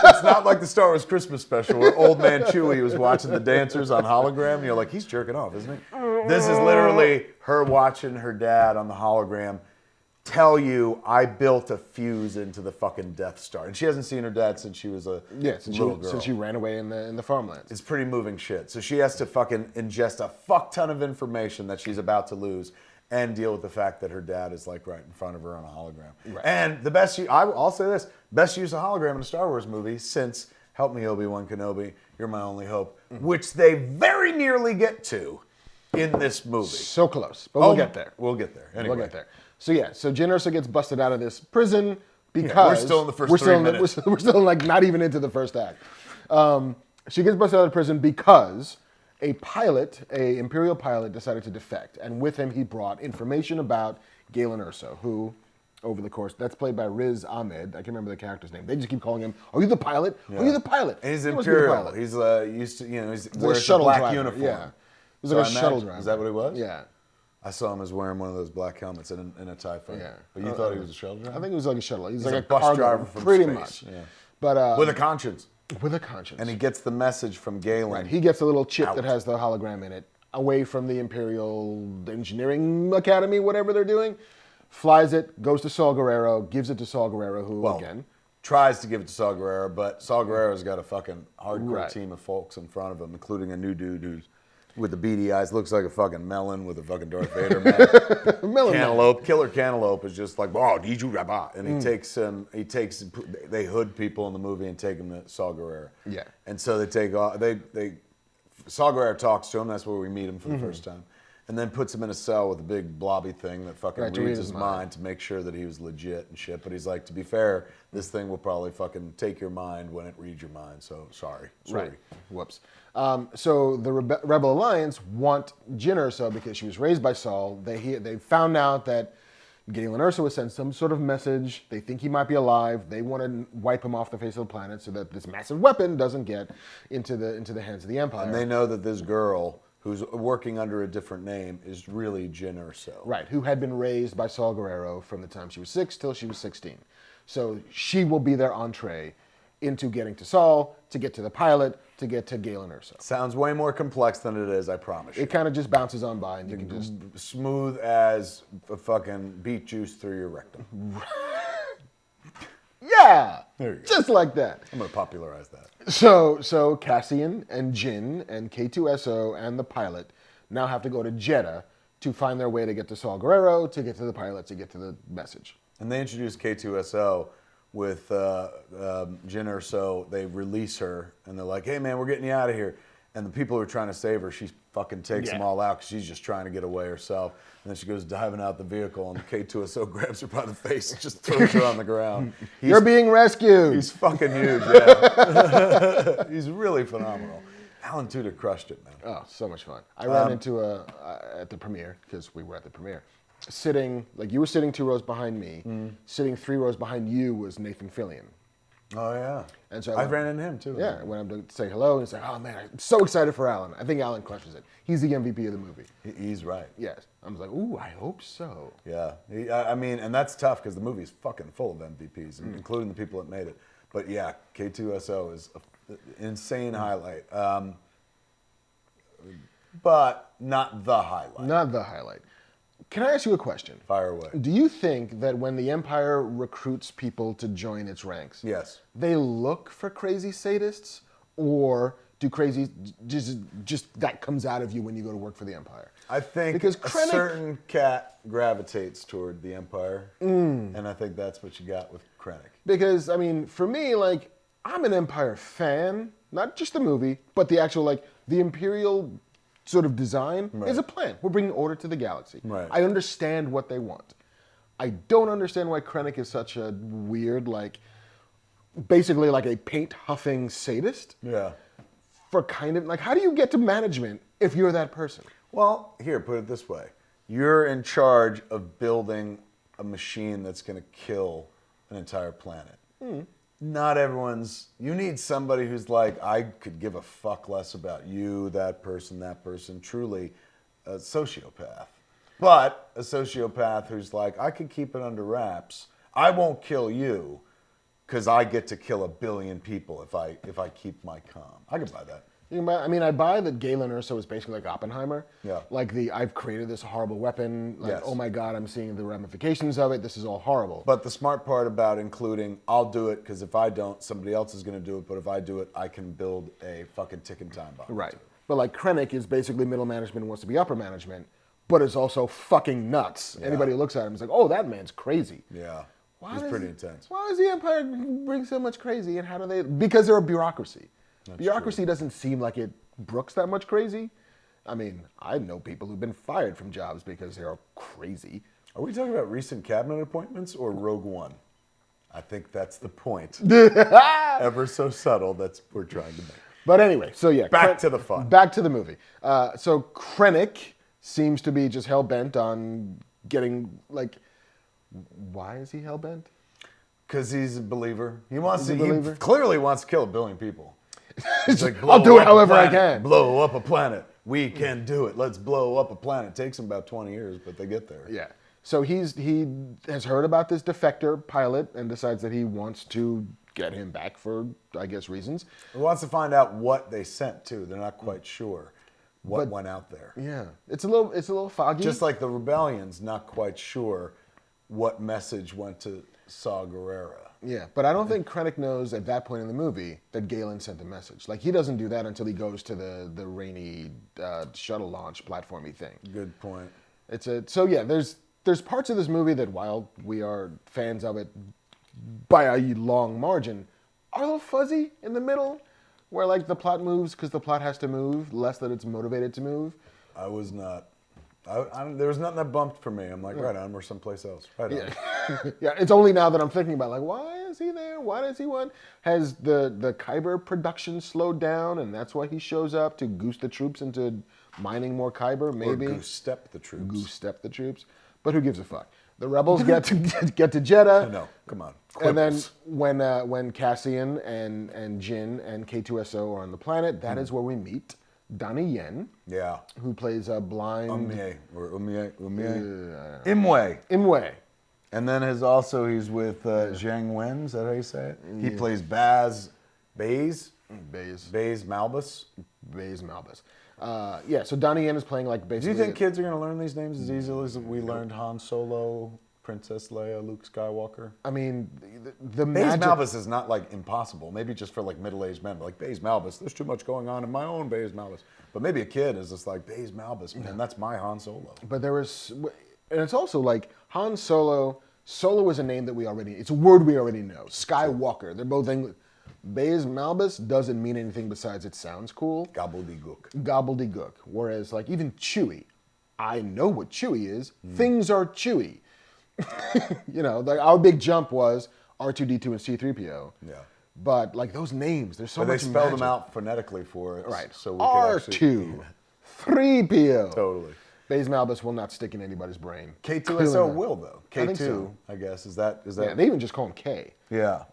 It's not like the Star Wars Christmas special where old man Chewie was watching the dancers on hologram, and you're like, he's jerking off, isn't he? This is literally her watching her dad on the hologram tell you, I built a fuse into the fucking Death Star. And she hasn't seen her dad since she was a little girl. Since she ran away in the farmlands. It's pretty moving shit. So she has to fucking ingest a fuck ton of information that she's about to lose and deal with the fact that her dad is, like, right in front of her on a hologram. Right. And the best, I'll say this, best use of hologram in a Star Wars movie since Help Me Obi-Wan Kenobi, You're My Only Hope, which they very nearly get to in this movie. So close, but we'll get there. We'll get there. Anyway. We'll get there. So Jyn Erso gets busted out of this prison because... we're still in the first 3 minutes. We're still, like, not even into the first act. She gets busted out of prison because a Imperial pilot decided to defect. And with him, he brought information about Galen Erso, who, over the course, that's played by Riz Ahmed. I can't remember the character's name. They just keep calling him, are you the pilot? Yeah. Are you the pilot? And he's Imperial. He's used to, he's wears a black uniform. Yeah. He was like a shuttle driver. Is that what he was? Yeah. I saw him as wearing one of those black helmets in a TIE fighter. Yeah. But you thought he was a shuttle driver? I think he was like a shuttle. He's like a bus driver from pretty space. Much. Yeah. But with a conscience. With a conscience. And he gets the message from Galen. Right. He gets a little chip that has the hologram in it, away from the Imperial Engineering Academy, whatever they're doing. Flies it, goes to Saul Guerrero, gives it to Saul Guerrero, who, again... tries to give it to Saul Guerrero, but Saul Guerrero's got a fucking hardcore team of folks in front of him, including a new dude who's with the beady eyes, looks like a fucking melon with a fucking Darth Vader mask. Cantaloupe, Killer Cantaloupe is just like, oh, did you rabba? And they hood people in the movie and take him to Saul Guerrero. Yeah. And so they take off, Saul Guerrero talks to him, that's where we meet him for the first time. And then puts him in a cell with a big blobby thing that fucking reads his mind to make sure that he was legit and shit. But he's like, to be fair, this thing will probably fucking take your mind when it reads your mind. So sorry. Right. Whoops. So the Rebel Alliance want Jyn Erso because she was raised by Saul. They found out that Galen Erso was sent some sort of message. They think he might be alive. They want to wipe him off the face of the planet so that this massive weapon doesn't get into the hands of the Empire. And they know that this girl, who's working under a different name, is really Jyn Erso. Right, who had been raised by Saul Guerrero from the time she was 6 till she was 16. So she will be their entree into getting to Saul, to get to the pilot, to get to Galen Erso. Sounds way more complex than it is, I promise you. It kind of just bounces on by and you can just... Smooth as a fucking beet juice through your rectum. Yeah! There you go. Just like that. I'm going to popularize that. So Cassian and Jyn and K2SO and the pilot now have to go to Jedha to find their way to get to Saul Guerrero, to get to the pilot, to get to the message. And they introduce K2SO with Jyn Erso. They release her, and they're like, hey, man, we're getting you out of here. And the people who are trying to save her, she fucking takes them all out because she's just trying to get away herself. And then she goes diving out the vehicle, and K2SO grabs her by the face and just throws her on the ground. You're being rescued. He's fucking huge, yeah. He's really phenomenal. Alan Tudyk crushed it, man. Oh, so much fun. I ran into at the premiere, because we were at the premiere, sitting, like you were sitting 2 rows behind me, sitting 3 rows behind you was Nathan Fillion. Oh, yeah. And so I ran into him, too. Yeah, I went up to say hello, and he's like, oh, man, I'm so excited for Alan. I think Alan crushes it. He's the MVP of the movie. He's right. Yes. I was like, ooh, I hope so. Yeah. I mean, and that's tough because the movie's fucking full of MVPs, including the people that made it. But yeah, K2SO is an insane highlight. But not the highlight. Not the highlight. Can I ask you a question? Fire away. Do you think that when the Empire recruits people to join its ranks, Yes. they look for crazy sadists, or do crazy just that comes out of you when you go to work for the Empire? I think Because a Krennic- certain cat gravitates toward the Empire, and I think that's what you got with Krennic. Because, I mean, for me, like, I'm an Empire fan, not just the movie, but the actual, like, the Imperial sort of design is a plan. We're bringing order to the galaxy. Right. I understand what they want. I don't understand why Krennic is such a weird, like, basically like a paint-huffing sadist. Yeah. For kind of, like, how do you get to management if you're that person? Well, here, put it this way. You're in charge of building a machine that's going to kill an entire planet. Not everyone's... You need somebody who's like, I could give a fuck less about you, that person, truly a sociopath. But a sociopath who's like, I could keep it under wraps. I won't kill you because I get to kill 1 billion people if I keep my calm. I could buy that. You can buy, I mean, I buy that Galen Erso is basically like Oppenheimer. Yeah. Like I've created this horrible weapon. Like, Yes. oh my God, I'm seeing the ramifications of it. This is all horrible. But the smart part about including, I'll do it because if I don't, somebody else is going to do it. But if I do it, I can build a fucking ticking time bomb. Right. But like Krennic is basically middle management and wants to be upper management, but is also fucking nuts. Yeah. Anybody who looks at him is like, oh, that man's crazy. Yeah. Why It's does- pretty intense. Why does the Empire bring so much crazy, and how do they? Because they're a bureaucracy. Bureaucracy doesn't seem like it brooks that much crazy. I mean, I know people who've been fired from jobs because they're crazy. Are we talking about recent cabinet appointments or Rogue One? I think that's the point. Ever so subtle, that's what we're trying to make. But anyway, so yeah. Back to the fun. Back to the movie. So Krennic seems to be just hell-bent on getting, like, why is he hell-bent? Because he's a believer. He wants He's a to. believer? He clearly wants to kill 1 billion people. He's like, I'll blow do it up a however I planet, can. Blow up a planet. We can do it. Let's blow up a planet. It takes him about 20 years, but they get there. Yeah. So he has heard about this defector pilot and decides that he wants to get him back for, I guess, reasons. He wants to find out what they sent too. They're not quite sure what went out there. Yeah. It's a little foggy. Just like the rebellion's not quite sure what message went to Saw Gerrera. Yeah, but I don't think Krennic knows at that point in the movie that Galen sent a message. Like, he doesn't do that until he goes to the rainy shuttle launch platformy thing. Good point. So yeah, there's parts of this movie that, while we are fans of it by a long margin, are a little fuzzy in the middle, where like the plot moves because the plot has to move, less that it's motivated to move. I was not. There was nothing that bumped for me. I'm like, right on, we're someplace else. Right on. Yeah. Yeah, it's only now that I'm thinking about, like, why is he there? Why does he want? Has the Kyber production slowed down, and that's why he shows up to goose the troops into mining more Kyber? Maybe. Or goose-step the troops. Goose-step the troops. But who gives a fuck? The rebels get to Jedha. No, come on. And then Quibbles. when Cassian and Jyn and K2SO are on the planet, that is where we meet Donnie Yen, Yeah. who plays a blind Imwe. Imwe. And then he's with Zhang Wen. Is that how you say it? He plays Baze Malbus. Baze Malbus. Yeah, so Donnie Yen is playing like Do basically. you think kids are going to learn these names as easily as we learned Han Solo, Princess Leia, Luke Skywalker? I mean, the Baze magic. Malbus is not like impossible. Maybe just for like middle-aged men. But like Baze Malbus, there's too much going on in my own Baze Malbus. But maybe a kid is just like Baze Malbus, man. That's my Han Solo. But there was, and it's also like Han Solo. Solo is a name that it's a word we already know. Skywalker. They're both English. Baze Malbus doesn't mean anything besides it sounds cool. Gobbledygook. Gobbledygook. Whereas, like, even Chewie, I know what Chewie is. Things are Chewie. You know, like our big jump was R2D2 and C3PO. Yeah. But like those names, there's so But much they spelled magic. them out phonetically for us. Right. So we could R2, 3PO. Totally. Baze Malbus will not stick in anybody's brain. K2SO Clearly will, though. I think K2, so. I guess. Is that? Yeah, they even just call him K. Yeah.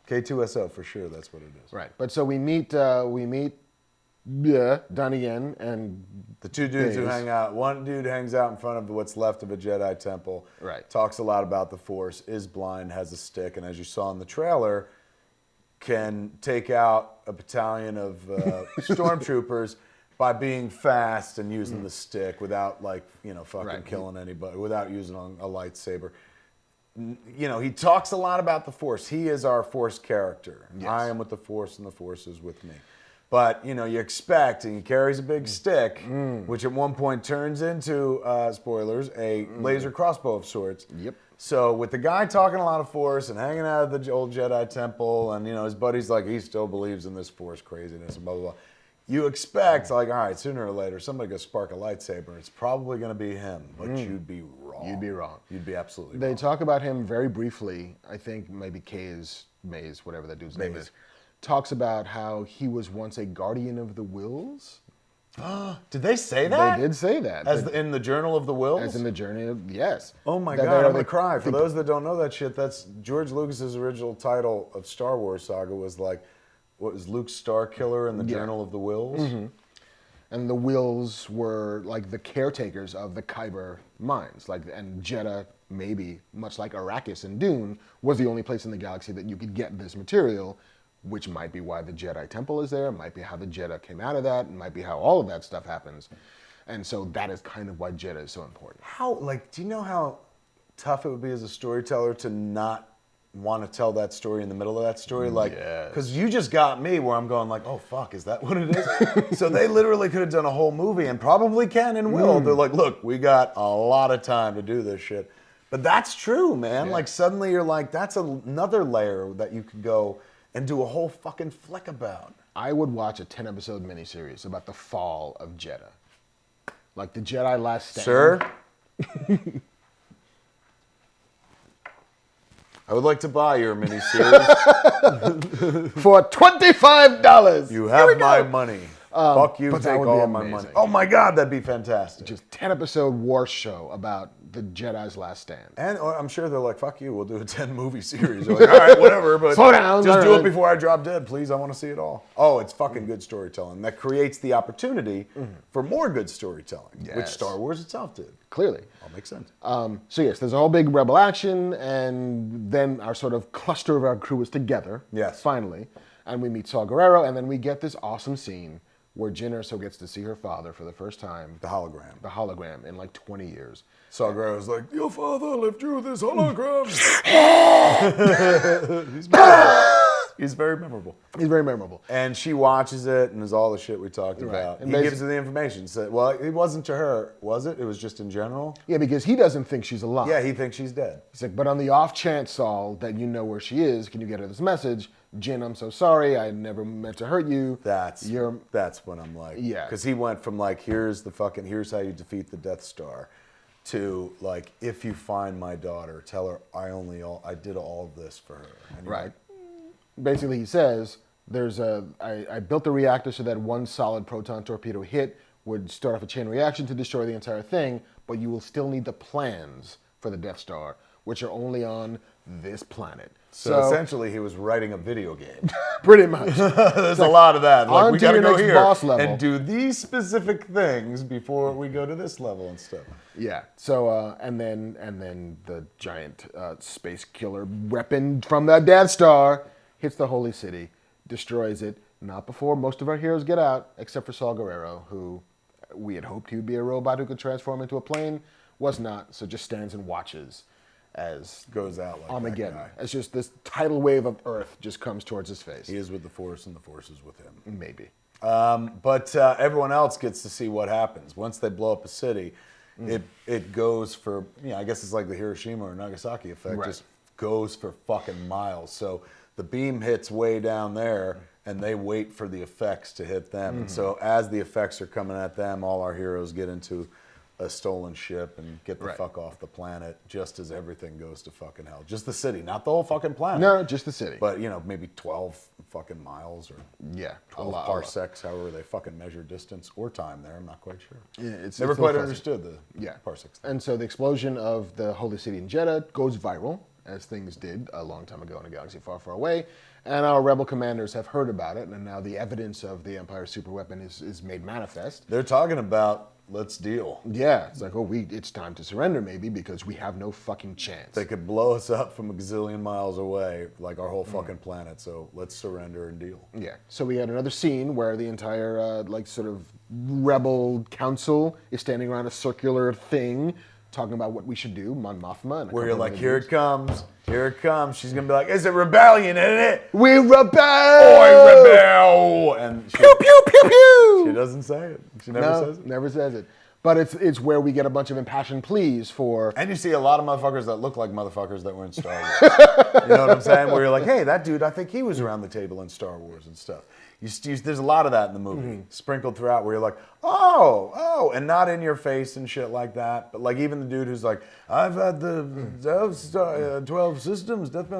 K2SO for sure. That's what it is. Right. But so we meet Donnie Yen and The two dudes who Baze. hang out. One dude hangs out in front of what's left of a Jedi temple. Right. Talks a lot about the Force. Is blind. Has a stick. And as you saw in the trailer, can take out a battalion of stormtroopers by being fast and using the stick without, like, you know, fucking Right. killing anybody, without using a lightsaber. You know, he talks a lot about the Force. He is our Force character. Yes. I am with the Force and the Force is with me. But, you know, you expect, and he carries a big stick, which at one point turns into, spoilers, a laser crossbow of sorts. Yep. So with the guy talking a lot of Force and hanging out at the old Jedi temple, and, you know, his buddy's like, he still believes in this Force craziness and blah, blah, blah. You expect, like, all right, sooner or later, somebody going to spark a lightsaber. It's probably going to be him, but you'd be wrong. You'd be wrong. You'd be absolutely They wrong. talk about him very briefly. I think maybe Maze, whatever that dude's name Maze. is, talks about how he was once a guardian of the Wills. Did they say that? They did say that. In the Journal of the Wills? As in the journey of, yes. Oh my That God, they are I'm gonna the- cry. For those that don't know that shit, that's George Lucas's original title of Star Wars saga was like, what was Luke Starkiller in the Journal of the Wills? And the Wills were like the caretakers of the Kyber mines. Like, and Jedha, maybe, much like Arrakis and Dune, was the only place in the galaxy that you could get this material, which might be why the Jedi Temple is there, might be how the Jedha came out of that, and might be how all of that stuff happens. And so that is kind of why Jedha is so important. How, like, do you know how tough it would be as a storyteller to not want to tell that story in the middle of that story? Like, Yes. because you just got me where I'm going like, oh fuck, is that what it is? So they literally could have done a whole movie and probably can and will. They're like, look, we got a lot of time to do this shit. But that's true, man. Yeah. Like suddenly you're like, that's another layer that you could go and do a whole fucking flick about. I would watch a 10-episode miniseries about the fall of Jedha. Like the Jedi Last Stand. Sir? I would like to buy your miniseries. For $25. You have my money. Fuck you, but that take would be all my money. amazing. Oh my God, that'd be fantastic. Just 10-episode war show about the Jedi's Last Stand. And I'm sure they're like, fuck you, we'll do a 10-movie series. You're like, all right, whatever, but Slow down, just all do it right. before I drop dead, please. I want to see it all. Oh, it's fucking good storytelling. That creates the opportunity for more good storytelling, which Yes. Star Wars itself did. Clearly. All makes sense. So yes, there's a whole big rebel action, and then our sort of cluster of our crew is together. Yes. Finally, and we meet Saw Gerrera, and then we get this awesome scene where Jyn Erso gets to see her father for the first time. The hologram. The hologram in like 20 years. Saw Gerrera was like, your father left you this hologram. He's very memorable. He's very memorable. And she watches it and is all the shit we talked Right. about. And He gives her the information. So, well, it wasn't to her, was it? It was just in general? Yeah, because he doesn't think she's alive. Yeah, he thinks she's dead. He's like, but on the off chance, Saul, that you know where she is, can you get her this message? Jyn, I'm so sorry. I never meant to hurt you. That's when I'm like, Yeah. Because he went from like, here's how you defeat the Death Star, to like, if you find my daughter, tell her I did all of this for her. And you're Right. like, Basically, he says, I built the reactor so that one solid proton torpedo hit would start off a chain reaction to destroy the entire thing, but you will still need the plans for the Death Star, which are only on this planet. so essentially, he was writing a video game. Pretty much. There's a lot of that. Like, on we to got to your go next here boss level. and do these specific things before we go to this level and stuff. Yeah. So and then the giant space killer weapon from the Death Star hits the holy city, destroys it. Not before most of our heroes get out, except for Saw Gerrera, who we had hoped he would be a robot who could transform into a plane. Was not. So just stands and watches as Goes out like Armageddon. that guy. As just this tidal wave of Earth just comes towards his face. He is with the Force and the Force is with him. Maybe. But everyone else gets to see what happens. Once they blow up a city, it goes for, I guess it's like the Hiroshima or Nagasaki effect, Right. just goes for fucking miles. So the beam hits way down there, and they wait for the effects to hit them. And so as the effects are coming at them, all our heroes get into a stolen ship and get the fuck off the planet just as everything goes to fucking hell. Just the city, not the whole fucking planet. No, just the city. But, maybe 12 fucking miles or 12 parsecs, however they fucking measure distance or time there. I'm not quite sure. Yeah, it's Never it's quite fuzzy. understood the parsecs. And so the explosion of the holy city in Jedha goes viral, as things did a long time ago in a galaxy far, far away. And our rebel commanders have heard about it, and now the evidence of the Empire's superweapon is made manifest. They're talking about, let's deal. Yeah, it's like, it's time to surrender maybe because we have no fucking chance. They could blow us up from a gazillion miles away, like our whole fucking planet, so let's surrender and deal. Yeah, so we had another scene where the entire, sort of rebel council is standing around a circular thing talking about what we should do, Mon Mothma. And Where you're like, here it comes. She's going to be like, it's a rebellion, isn't it? We rebel! Oi, rebel! And she, Pew, pew, pew, pew! she doesn't say it. She never says it. Never says it. But it's where we get a bunch of impassioned pleas for... And you see a lot of motherfuckers that look like motherfuckers that were in Star Wars. You know what I'm saying? Where you're like, hey, that dude, I think he was around the table in Star Wars and stuff. There's a lot of that in the movie, sprinkled throughout, where you're like, oh, and not in your face and shit like that. But like even the dude who's like, I've had the 12 systems, Death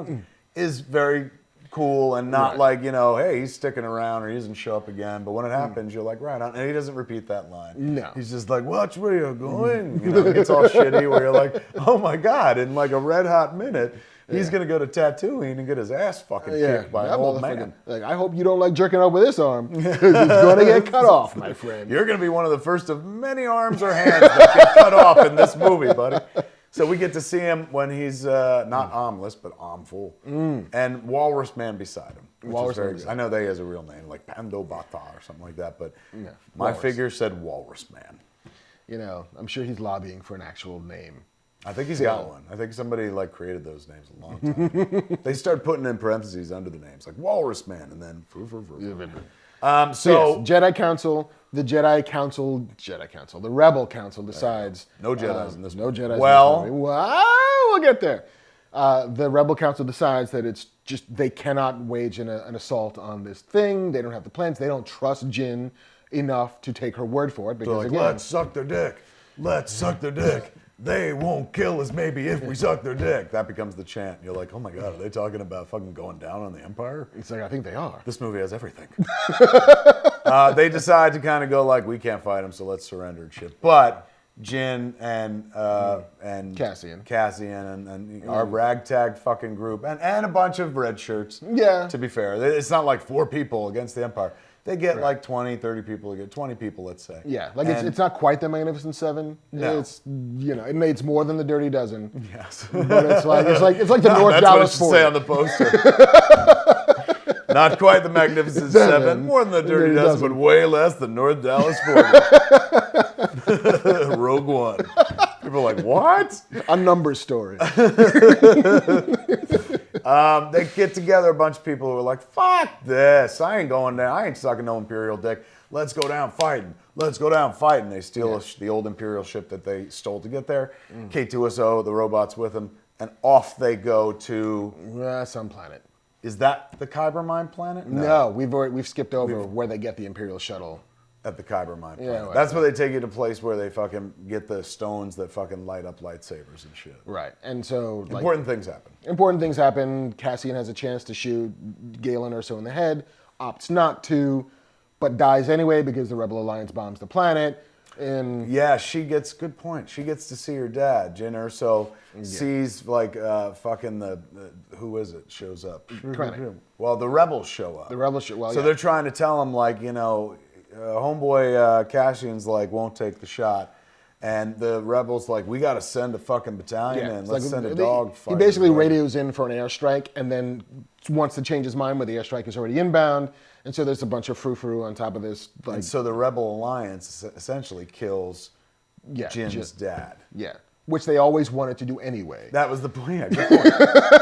is very cool and not like, hey, he's sticking around or he doesn't show up again. But when it happens, you're like, right on. And he doesn't repeat that line. No. He's just like, watch where you're going. It gets all shitty where you're like, oh my God, in like a red hot minute, he's going to go to Tatooine and get his ass fucking kicked by an old man. Like, I hope you don't like jerking off with this arm because it's going to get cut off, my friend. You're going to be one of the first of many arms or hands that get cut off in this movie, buddy. So we get to see him when he's not armless, but armful. And Walrus Man beside him. Walrus Man. I know that he has a real name, like Pando Bata or something like that, but my figure said Walrus Man. I'm sure he's lobbying for an actual name. I think he's got one. I think somebody created those names a long time ago. They start putting in parentheses under the names, like Walrus Man, and then so Jedi Council, the Rebel Council decides no Jedis in this no movie. Jedis. Well, in this movie. We'll get there. The Rebel Council decides that it's just they cannot wage an assault on this thing. They don't have the plans. They don't trust Jin enough to take her word for it because again, let's suck their dick. Let's suck their dick. They won't kill us maybe if we suck their dick. That becomes the chant. You're like, oh my God, are they talking about fucking going down on the Empire? It's like, I think they are. This movie has everything. They decide to kind of go like, we can't fight them, so let's surrender and shit. But Jin and Cassian and our ragtag fucking group and a bunch of red shirts. Yeah. To be fair, it's not like 4 people against the Empire. They get like 20, 30 people. They get 20 people, let's say. Yeah, like it's not quite the Magnificent Seven. No. It's it's more than the Dirty Dozen. Yes. But it's like the North Dallas 40. That's what it should say on the poster. Not quite the Magnificent Seven, more than the Dirty Dozen, but way less than North Dallas 40. Rogue One. People are like, what? A numbers story. They get together a bunch of people who are like, fuck this. I ain't going down. I ain't sucking no Imperial dick. Let's go down fighting. Let's go down fighting. They steal the old Imperial ship that they stole to get there. K2SO, the robots with them, and off they go to... some planet. Is that the Kyber Mine planet? No, we've skipped over where they get the Imperial shuttle. At the Kyber Mine planet. Yeah, that's where they take you to a place where they fucking get the stones that fucking light up lightsabers and shit. Right, and so... Important things happen. Important things happen. Cassian has a chance to shoot Galen Erso in the head, opts not to, but dies anyway because the Rebel Alliance bombs the planet. And yeah, she gets, good point. She gets to see her dad. Jyn Erso sees fucking who is it shows up? Krennic. Well, the rebels show up. The rebels show well, so they're trying to tell him homeboy Cassian's won't take the shot. And the rebels we got to send a fucking battalion in. Let's send a dog fighter. He basically radios in for an airstrike and then wants to change his mind when the airstrike is already inbound. And so there's a bunch of frou-frou on top of this. And so the Rebel Alliance essentially kills Jin's dad. Yeah. which they always wanted to do anyway. That was the point. Yeah, good point.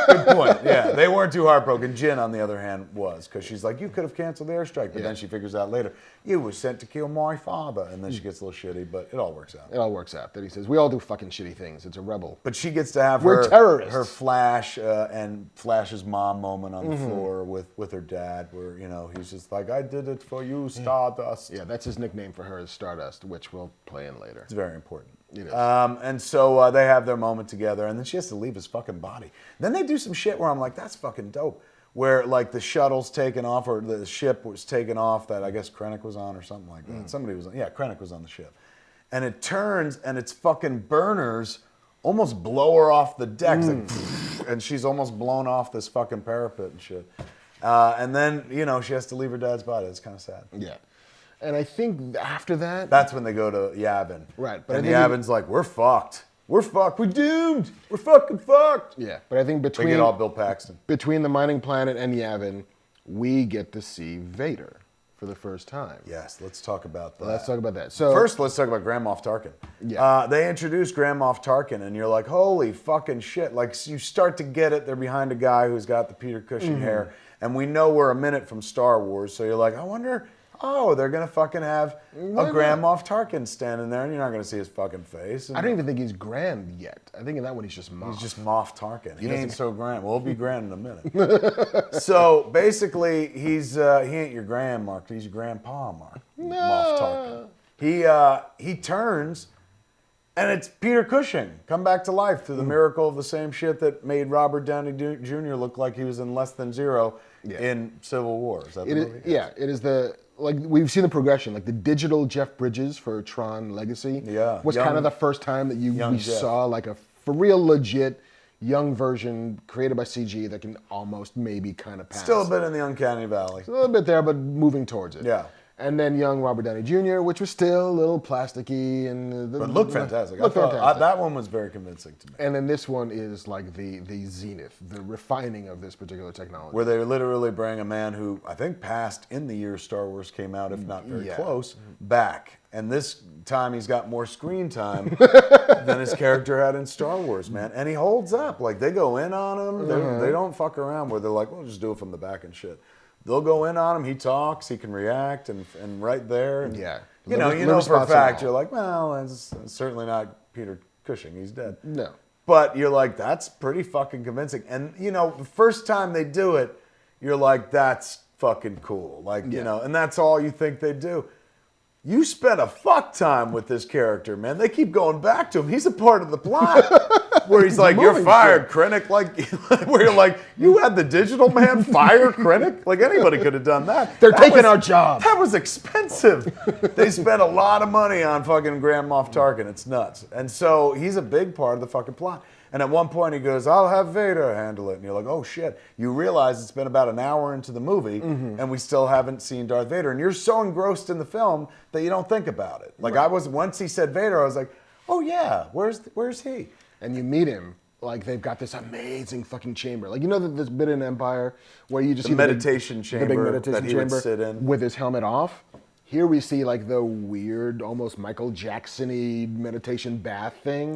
Good point. Yeah, they weren't too heartbroken. Jin, on the other hand, was, because she's like, you could have canceled the airstrike, but then she figures out later, you were sent to kill my father, and then she gets a little shitty, but it all works out. It all works out. That he says, we all do fucking shitty things. It's a rebel. But she gets to have We're terrorists. her Flash and Flash's mom moment on the floor with her dad, where he's just like, I did it for you, Stardust. Yeah, that's his nickname for her is Stardust, which we'll play in later. It's very important. It is. And so they have their moment together, and then she has to leave his fucking body. Then they do some shit where I'm like, that's fucking dope. Where like the shuttle's taken off, or the ship was taken off that I guess Krennic was on, or something like that. Somebody was on. Yeah, Krennic was on the ship, and it turns, and its fucking burners almost blow her off the deck, like, and she's almost blown off this fucking parapet and shit. And then she has to leave her dad's body. It's kind of sad. Yeah. And I think after that... That's when they go to Yavin. Right. But and Yavin's like, we're fucked. We're fucked. We're doomed. We're fucking fucked. Yeah. But I think between... They get all Bill Paxton. Between the mining planet and Yavin, we get to see Vader for the first time. Yes, let's talk about that. Let's talk about that. So first, let's talk about Grand Moff Tarkin. Yeah. They introduce Grand Moff Tarkin, and you're like, holy fucking shit. Like, you start to get it. They're behind a guy who's got the Peter Cushing hair, and we know we're a minute from Star Wars, so you're like, I wonder... Oh, they're going to fucking have a Grand Moff Tarkin standing there, and you're not going to see his fucking face. I don't even think he's grand yet. I think in that one he's just Moff. He's just Moff Tarkin. He ain't so grand. Well, he'll be grand in a minute. So, basically, he ain't your grand, Mark. He's your grandpa, Mark. No. Moff Tarkin. He turns, and it's Peter Cushing come back to life through the miracle of the same shit that made Robert Downey Jr. look like he was in Less Than Zero in Civil War. Is that the movie? Yeah, it is the... Like, we've seen the progression. Like, the digital Jeff Bridges for Tron Legacy was kind of the first time that we saw, like, a for real legit young version created by CG that can almost maybe kind of pass. Still a bit in the uncanny valley. It's a little bit there, but moving towards it. Yeah. And then young Robert Downey Jr., which was still a little plasticky and... But looked fantastic. That one was very convincing to me. And then this one is like the zenith, the refining of this particular technology. Where they literally bring a man who I think passed in the year Star Wars came out, if not very close, back. And this time he's got more screen time than his character had in Star Wars, man. And he holds up. Like, they go in on him. They don't fuck around where they're like, we'll just do it from the back and shit. They'll go in on him. He talks. He can react, and right there. And, you know for a fact. You're like, well, it's certainly not Peter Cushing. He's dead. No. But you're like, that's pretty fucking convincing. And the first time they do it, you're like, that's fucking cool. Like and that's all you think they do. You spent a fuck time with this character, man. They keep going back to him. He's a part of the plot. Where he's like, you're fired, Krennic. Like, where you're like, you had the digital man fire Krennic? Like, anybody could have done that. They're taking our job. That was expensive. They spent a lot of money on fucking Grand Moff Tarkin. It's nuts. And so he's a big part of the fucking plot. And at one point he goes, I'll have Vader handle it. And you're like, oh shit. You realize it's been about an hour into the movie and we still haven't seen Darth Vader. And you're so engrossed in the film that you don't think about it. Like once he said Vader, I was like, oh yeah, where's he? And you meet him, like they've got this amazing fucking chamber. Like, this bit in Empire where you just see meditation chamber, the big meditation that he chamber would sit in. With his helmet off. Here we see like the weird, almost Michael Jackson-y meditation bath thing.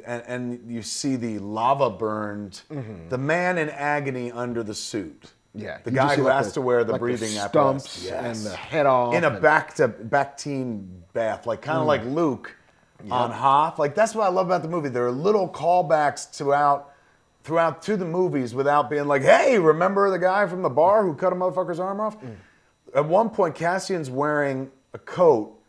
And you see the lava burned, the man in agony under the suit. Yeah, the guy who has to wear the breathing apparatus and the head off in a back-teen bath, like kind of like Luke on Hoth. Like, that's what I love about the movie. There are little callbacks throughout to the movies without being like, hey, remember the guy from the bar who cut a motherfucker's arm off? At one point, Cassian's wearing a coat,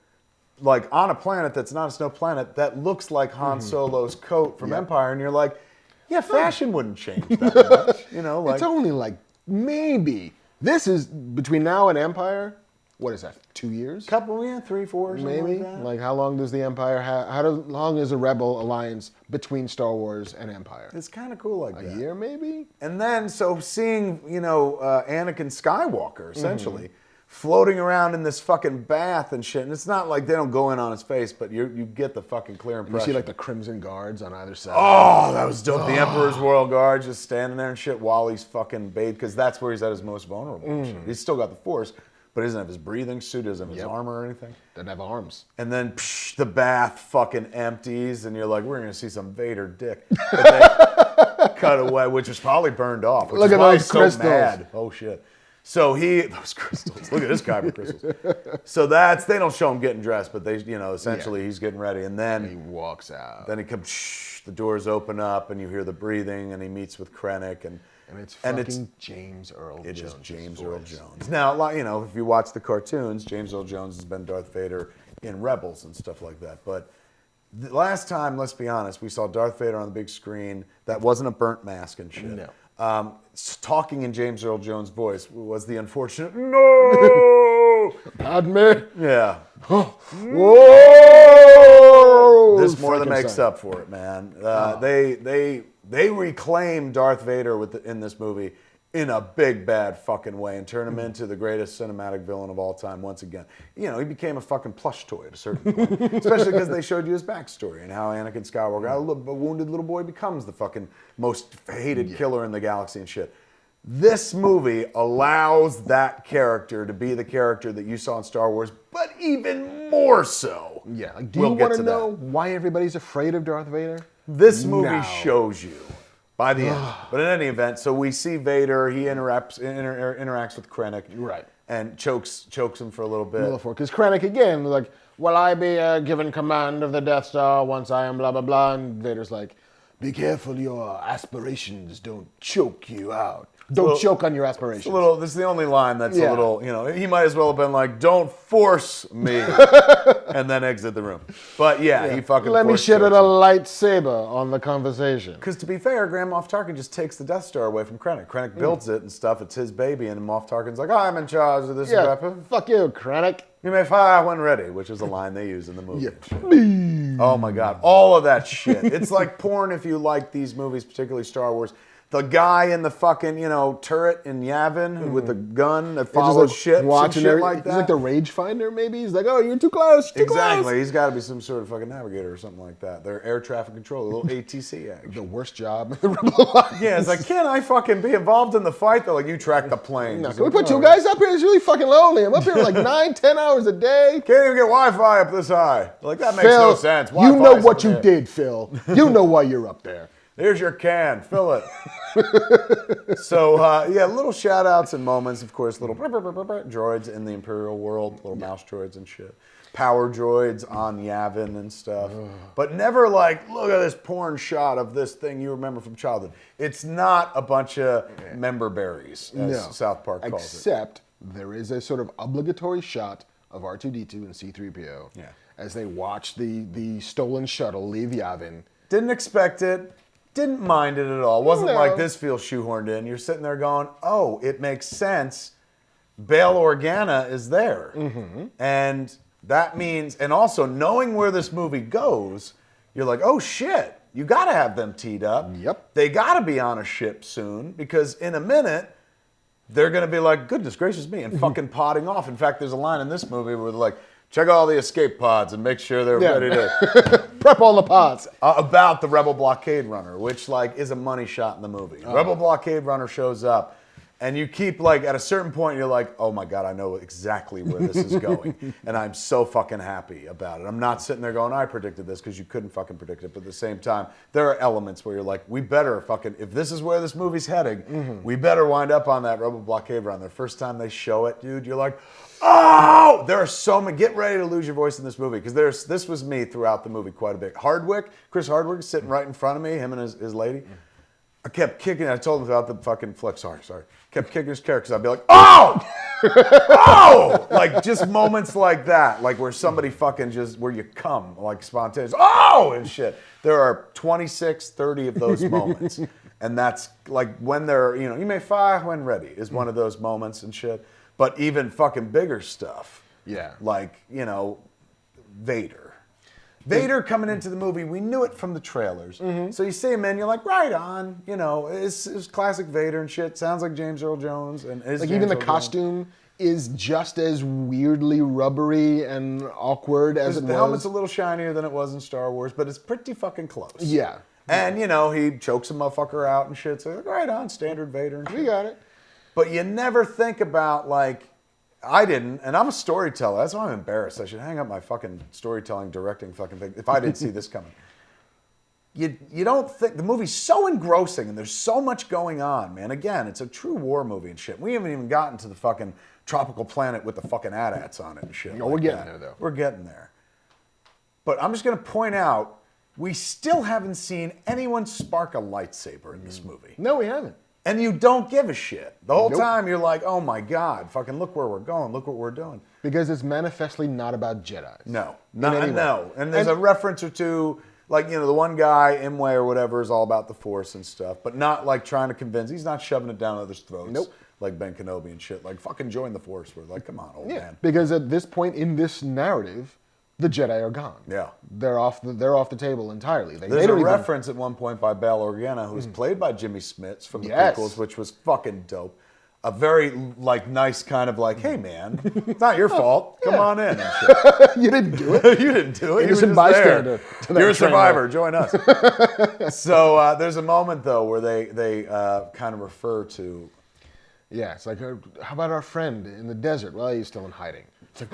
like on a planet that's not a snow planet, that looks like Han Solo's coat from Empire, and you're like, yeah, fashion wouldn't change that much. It's only like maybe. This is between now and Empire. What is that? 2 years? 3, 4, maybe. Like how long does the Empire have? How long is a Rebel alliance between Star Wars and Empire? It's kind of cool like that. A year, maybe. And then seeing Anakin Skywalker essentially. Floating around in this fucking bath and shit. And it's not like they don't go in on his face, but you get the fucking clear impression. You see like the Crimson Guards on either side. Oh, that was dope. The Emperor's Royal Guard just standing there and shit while he's fucking bathed, because that's where he's at his most vulnerable. He's still got the Force, but he doesn't have his breathing suit, doesn't have his armor or anything. Doesn't have arms. And then the bath fucking empties, and you're like, we're going to see some Vader dick. But they cut away, which was probably burned off. Which Look is at why those he's so crystals. mad. Oh, shit. So those crystals. Look at this kyber crystals. So they don't show him getting dressed, but they, essentially he's getting ready. And then He walks out. then he comes, the doors open up, and you hear the breathing, and he meets with Krennic. And it's fucking James Earl Jones. It is James Earl Jones. Now, if you watch the cartoons, James Earl Jones has been Darth Vader in Rebels and stuff like that. But the last time, let's be honest, we saw Darth Vader on the big screen. That wasn't a burnt mask and shit. No. Talking in James Earl Jones' voice was the unfortunate no. Padme. Yeah. Whoa! This more than makes up for it, man. They reclaim Darth Vader in this movie in a big bad fucking way and turn him into the greatest cinematic villain of all time once again. He became a fucking plush toy at a certain point, especially because they showed you his backstory and how Anakin Skywalker, a wounded little boy, becomes the fucking most hated killer in the galaxy and shit. This movie allows that character to be the character that you saw in Star Wars, but even more so. Yeah. Do you want to know why everybody's afraid of Darth Vader? This movie shows you by the end. But in any event, so we see Vader. He interacts with Krennic, right, and chokes him for a little bit. Because Krennic again, like, will I be given command of the Death Star once I am blah blah blah? And Vader's like, be careful, your aspirations don't choke you out. Don't choke on your aspirations. This is the only line that's a little, he might as well have been like, don't force me, and then exit the room. But he fucking let me shit at a lightsaber on the conversation. Because to be fair, Grand Moff Tarkin just takes the Death Star away from Krennic. Krennic builds it and stuff. It's his baby, and Moff Tarkin's like, I'm in charge of this weapon. Fuck you, Krennic. You may fire when ready, which is a line they use in the movie. Yeah. Oh my God, all of that shit. It's like porn if you like these movies, particularly Star Wars. The guy in the fucking, turret in Yavin with the gun that follows ships and shit like that. He's like the rage finder, maybe? He's like, oh, you're too close, too Exactly. close. He's got to be some sort of fucking navigator or something like that. They're air traffic control, a little ATC action. The worst job in the Rebel Alliance. Yeah, it's like, can I fucking be involved in the fight? They're like, you track the plane. No, can we put two guys up here? It's really fucking lonely. I'm up here like 9-10 hours a day. Can't even get Wi-Fi up this high. Like, that makes Phil, no sense. You know what you did, Phil. You know why you're up there. Here's your can. Fill it. So, little shout-outs and moments. Of course, little droids in the Imperial world, little mouse droids and shit. Power droids on Yavin and stuff. But never like, look at this porn shot of this thing you remember from childhood. It's not a bunch of member berries, as South Park calls it. Except there is a sort of obligatory shot of R2-D2 and C-3PO as they watch the stolen shuttle leave Yavin. Didn't expect it. Didn't mind it at all. Wasn't like this feels shoehorned in. You're sitting there going, oh, it makes sense. Bail Organa is there. Mm-hmm. And that means, and also knowing where this movie goes, you're like, oh shit, you gotta have them teed up. Yep. They gotta be on a ship soon because in a minute, they're gonna be like, goodness gracious me, and fucking potting off. In fact, there's a line in this movie where they're like, check all the escape pods and make sure they're ready to prep all the pods. About the Rebel Blockade Runner, which is a money shot in the movie. Rebel Blockade Runner shows up, and you keep at a certain point, you're like, oh my God, I know exactly where this is going, and I'm so fucking happy about it. I'm not sitting there going, I predicted this, because you couldn't fucking predict it. But at the same time, there are elements where you're like, we better fucking, if this is where this movie's heading, we better wind up on that Rebel Blockade Runner. The first time they show it, dude, you're like, oh, there are so many. Get ready to lose your voice in this movie because this was me throughout the movie quite a bit. Chris Hardwick is sitting right in front of me, him and his lady. I kept kicking. I told him about the fucking flick. Sorry. Kept kicking his chair because I'd be like, oh, oh, like just moments like that, like where somebody fucking just where you come like spontaneous, oh, and shit. There are 26, 30 of those moments, and that's like when they're you may fire when ready is one of those moments and shit. But even fucking bigger stuff. Yeah. Like, Vader. Vader coming into the movie, we knew it from the trailers. Mm-hmm. So you see him in, you're like, right on. It's classic Vader and shit. Sounds like James Earl Jones. And even the costume is just as weirdly rubbery and awkward as it was. The helmet's a little shinier than it was in Star Wars, but it's pretty fucking close. Yeah. And, he chokes a motherfucker out and shit. So right on, standard Vader and shit. We got it. But you never think about, I didn't, and I'm a storyteller. That's why I'm embarrassed. I should hang up my fucking storytelling, directing fucking thing if I didn't see this coming. You don't think the movie's so engrossing and there's so much going on, man. Again, it's a true war movie and shit. We haven't even gotten to the fucking tropical planet with the fucking AT-ATs on it and shit. No, like we're getting that. there though. We're getting there. But I'm just gonna point out, we still haven't seen anyone spark a lightsaber in this movie. No, we haven't. And you don't give a shit. The whole Nope. time you're like, oh my God, fucking look where we're going, look what we're doing. Because it's manifestly not about Jedi. No. any No. And there's a reference or two, like, the one guy, Imwe or whatever, is all about the Force and stuff, but not like trying to convince. He's not shoving it down others' throats. Nope. Like Ben Kenobi and shit. Like, fucking join the Force. We're like, come on, old man. Because at this point in this narrative, the Jedi are gone. Yeah. They're off the table entirely. There's a reference at one point by Bail Organa, who's played by Jimmy Smits from the prequels, which was fucking dope. A very nice kind of like, hey man, it's not your fault. Come on in and shit. You didn't do it. You didn't do it. Innocent bystander. You're a survivor. Join us. So there's a moment though where they kind of refer to. Yeah, it's like, how about our friend in the desert? Well, he's still in hiding. It's like,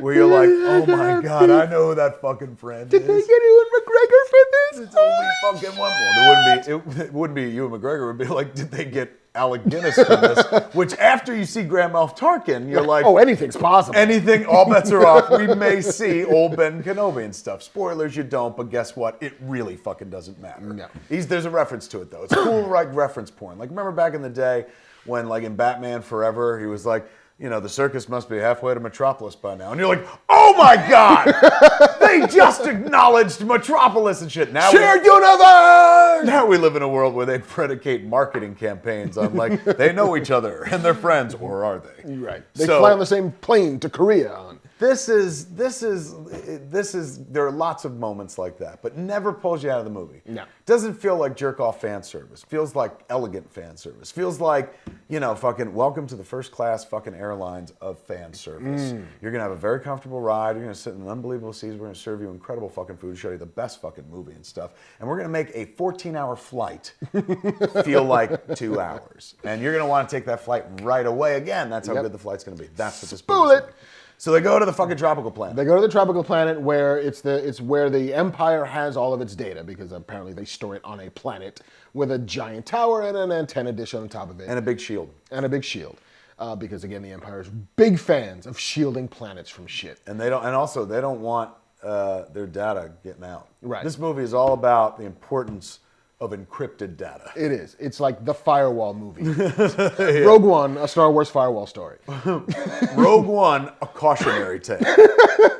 where you're like, oh my God, I know who that fucking friend did is. they get Ewan McGregor for this? It's only fucking one. Well, it wouldn't be Ewan McGregor. It would be like, did they get Alec Guinness for this? Which after you see Grand Moff Tarkin, you're like, oh, anything's possible. Anything, all bets are off. We may see old Ben Kenobi and stuff. Spoilers, you don't, but guess what? It really fucking doesn't matter. No. There's a reference to it though. It's cool, like reference porn. Like remember back in the day when, like in Batman Forever, he was like, the circus must be halfway to Metropolis by now. And you're like, oh my God! They just acknowledged Metropolis and shit. Shared universe! Now we live in a world where they predicate marketing campaigns on like, they know each other and they're friends, or are they? Right. They fly on the same plane to Korea on. There are lots of moments like that, but never pulls you out of the movie. No. Doesn't feel like jerk-off fan service. Feels like elegant fan service. Feels like, fucking welcome to the first class fucking airlines of fan service. You're gonna have a very comfortable ride. You're gonna sit in unbelievable seats. We're gonna serve you incredible fucking food, show you the best fucking movie and stuff. And we're gonna make a 14-hour flight feel like 2 hours. And you're gonna want to take that flight right away again. That's how good the flight's gonna be. That's what this Spool movie's it. like. So they go to the fucking tropical planet. They go to the tropical planet where it's where the Empire has all of its data, because apparently they store it on a planet with a giant tower and an antenna dish on top of it. And a big shield. Because again, the Empire is big fans of shielding planets from shit. And they don't want their data getting out. Right. This movie is all about the importance of encrypted data. It is. It's like the firewall movie. Rogue One, a Star Wars firewall story. Rogue One, a cautionary tale.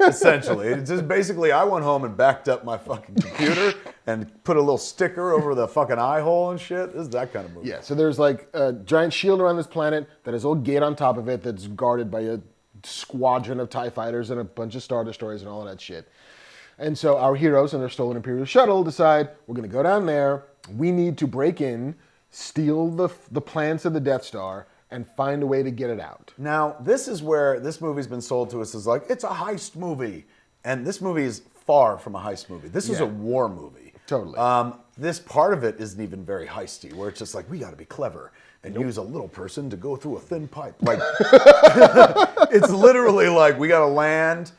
Essentially. It's just basically I went home and backed up my fucking computer and put a little sticker over the fucking eye hole and shit. This is that kind of movie. Yeah, so there's like a giant shield around this planet that has a little gate on top of it that's guarded by a squadron of TIE fighters and a bunch of Star Destroyers and all of that shit. And so our heroes and their stolen Imperial shuttle decide, we're going to go down there. We need to break in, steal the plans of the Death Star, and find a way to get it out. Now, this is where this movie's been sold to us as like, it's a heist movie. And this movie is far from a heist movie. This is a war movie. Totally. This part of it isn't even very heisty, where it's just like, we got to be clever and use a little person to go through a thin pipe. Like, it's literally like, we got to land.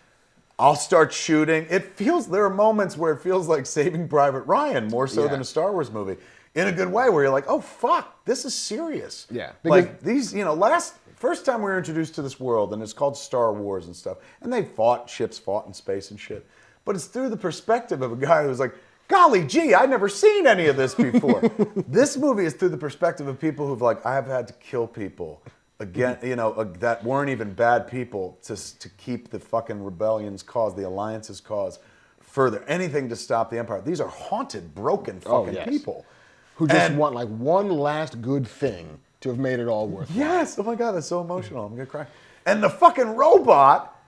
I'll start shooting. There are moments where it feels like Saving Private Ryan more so than a Star Wars movie. In a good way, where you're like, oh fuck, this is serious. Yeah. Like these, first time we were introduced to this world, and it's called Star Wars and stuff, and ships fought in space and shit. But it's through the perspective of a guy who's like, golly gee, I've never seen any of this before. This movie is through the perspective of people who've like, I have had to kill people. Again, that weren't even bad people to keep the fucking rebellion's cause, the alliance's cause, further. Anything to stop the Empire. These are haunted, broken fucking people. Who just want like one last good thing to have made it all worth it. Yes. Oh my God, that's so emotional. I'm going to cry. And the fucking robot,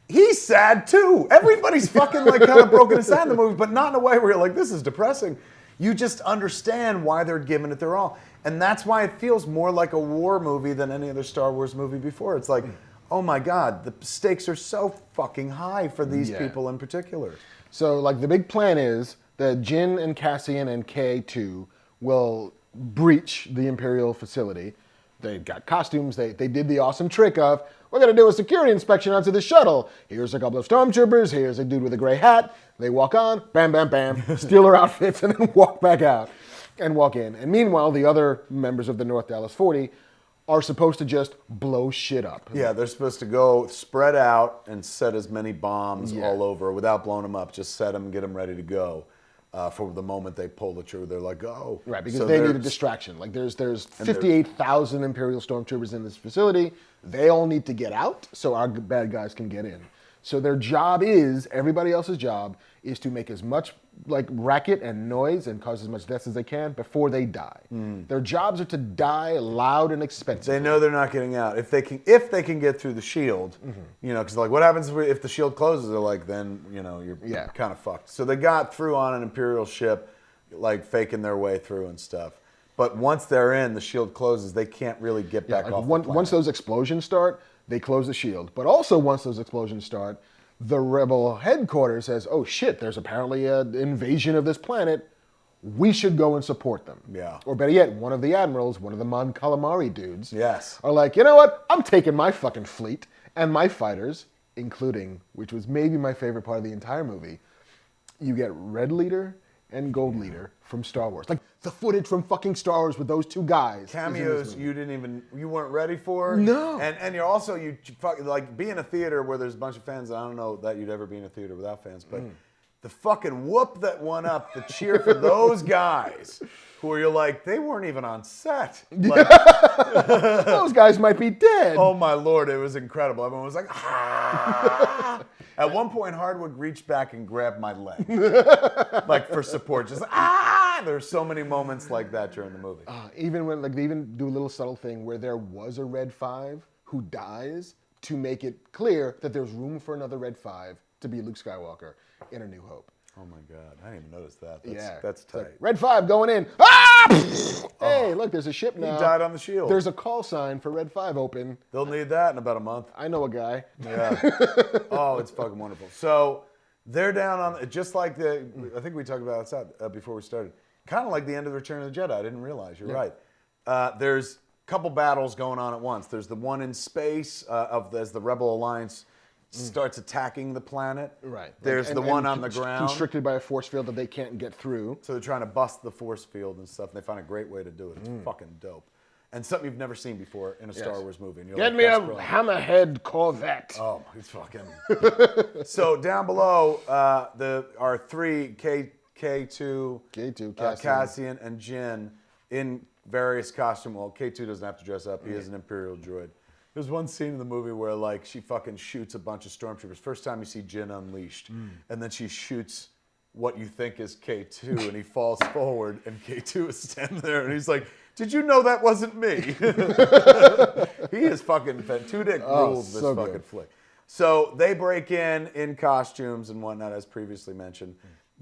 he's sad too. Everybody's fucking like kind of broken inside in the movie, but not in a way where you're like, this is depressing. You just understand why they're giving it their all. And that's why it feels more like a war movie than any other Star Wars movie before. It's like, oh my God, the stakes are so fucking high for these people in particular. So like the big plan is that Jin and Cassian and K2 will breach the Imperial facility. They got costumes. They did the awesome trick of, we're going to do a security inspection onto the shuttle. Here's a couple of stormtroopers. Here's a dude with a gray hat. They walk on, bam, bam, bam, steal their outfits, and then walk back out and walk in. And meanwhile, the other members of the North Dallas 40 are supposed to just blow shit up. Yeah, they're supposed to go spread out and set as many bombs all over without blowing them up. Just set them, get them ready to go for the moment they pull the trigger. They're like, go. Right, because they need a distraction. Like there's 58,000 Imperial stormtroopers in this facility. They all need to get out so our bad guys can get in. So their job is, everybody else's job, is to make as much like racket and noise and cause as much death as they can before they die. Their jobs are to die loud and expensive. They know they're not getting out. If they can get through the shield, you know, because like what happens if the shield closes? They're like, then you know you're kind of fucked. So they got through on an Imperial ship, like faking their way through and stuff. But once they're in, the shield closes. They can't really get back off. Once those explosions start, they close the shield. But also once those explosions start, the rebel headquarters says, oh shit, there's apparently an invasion of this planet. We should go and support them. Yeah. Or better yet, one of the admirals, one of the Mon Calamari dudes, are like, you know what? I'm taking my fucking fleet and my fighters, including, which was maybe my favorite part of the entire movie, you get Red Leader and Gold Leader from Star Wars. Like the footage from fucking Star Wars with those two guys. Cameos you weren't ready for. No. And you're also, like, be in a theater where there's a bunch of fans. I don't know that you'd ever be in a theater without fans, but the fucking whoop that went up, the cheer for those guys who you're like, they weren't even on set. Like, those guys might be dead. Oh my Lord, it was incredible. Everyone was like, ah. At one point, Hardwood reached back and grabbed my leg, like for support. Just ah! There's so many moments like that during the movie. Even when, like, they even do a little subtle thing where there was a Red 5 who dies to make it clear that there's room for another Red 5 to be Luke Skywalker in A New Hope. Oh my God, I didn't even notice that. That's tight. Like, Red 5 going in. Ah! Hey, look, there's a ship now. He died on the shield. There's a call sign for Red 5 open. They'll need that in about a month. I know a guy. Yeah. Oh, it's fucking wonderful. So they're down on, just like I think we talked about it before we started, kind of like the end of Return of the Jedi. I didn't realize, you're right. There's a couple battles going on at once. There's the one in space as the Rebel Alliance starts attacking the planet. Right. There's the one on the ground. Constricted by a force field that they can't get through. So they're trying to bust the force field and stuff. And they find a great way to do it. It's fucking dope. And something you've never seen before in a Star Wars movie. And you're Get like, me a brilliant. Hammerhead Corvette. Oh, he's fucking. So down below, our three K2, Cassian, and Jin in various costumes. Well, K2 doesn't have to dress up. He is an Imperial droid. There's one scene in the movie where, like, she fucking shoots a bunch of stormtroopers. First time you see Jin unleashed, and then she shoots what you think is K2, and he falls forward, and K2 is standing there, and he's like, "Did you know that wasn't me?" He is fucking Two Dick rules this fucking flick. So they break in costumes and whatnot, as previously mentioned,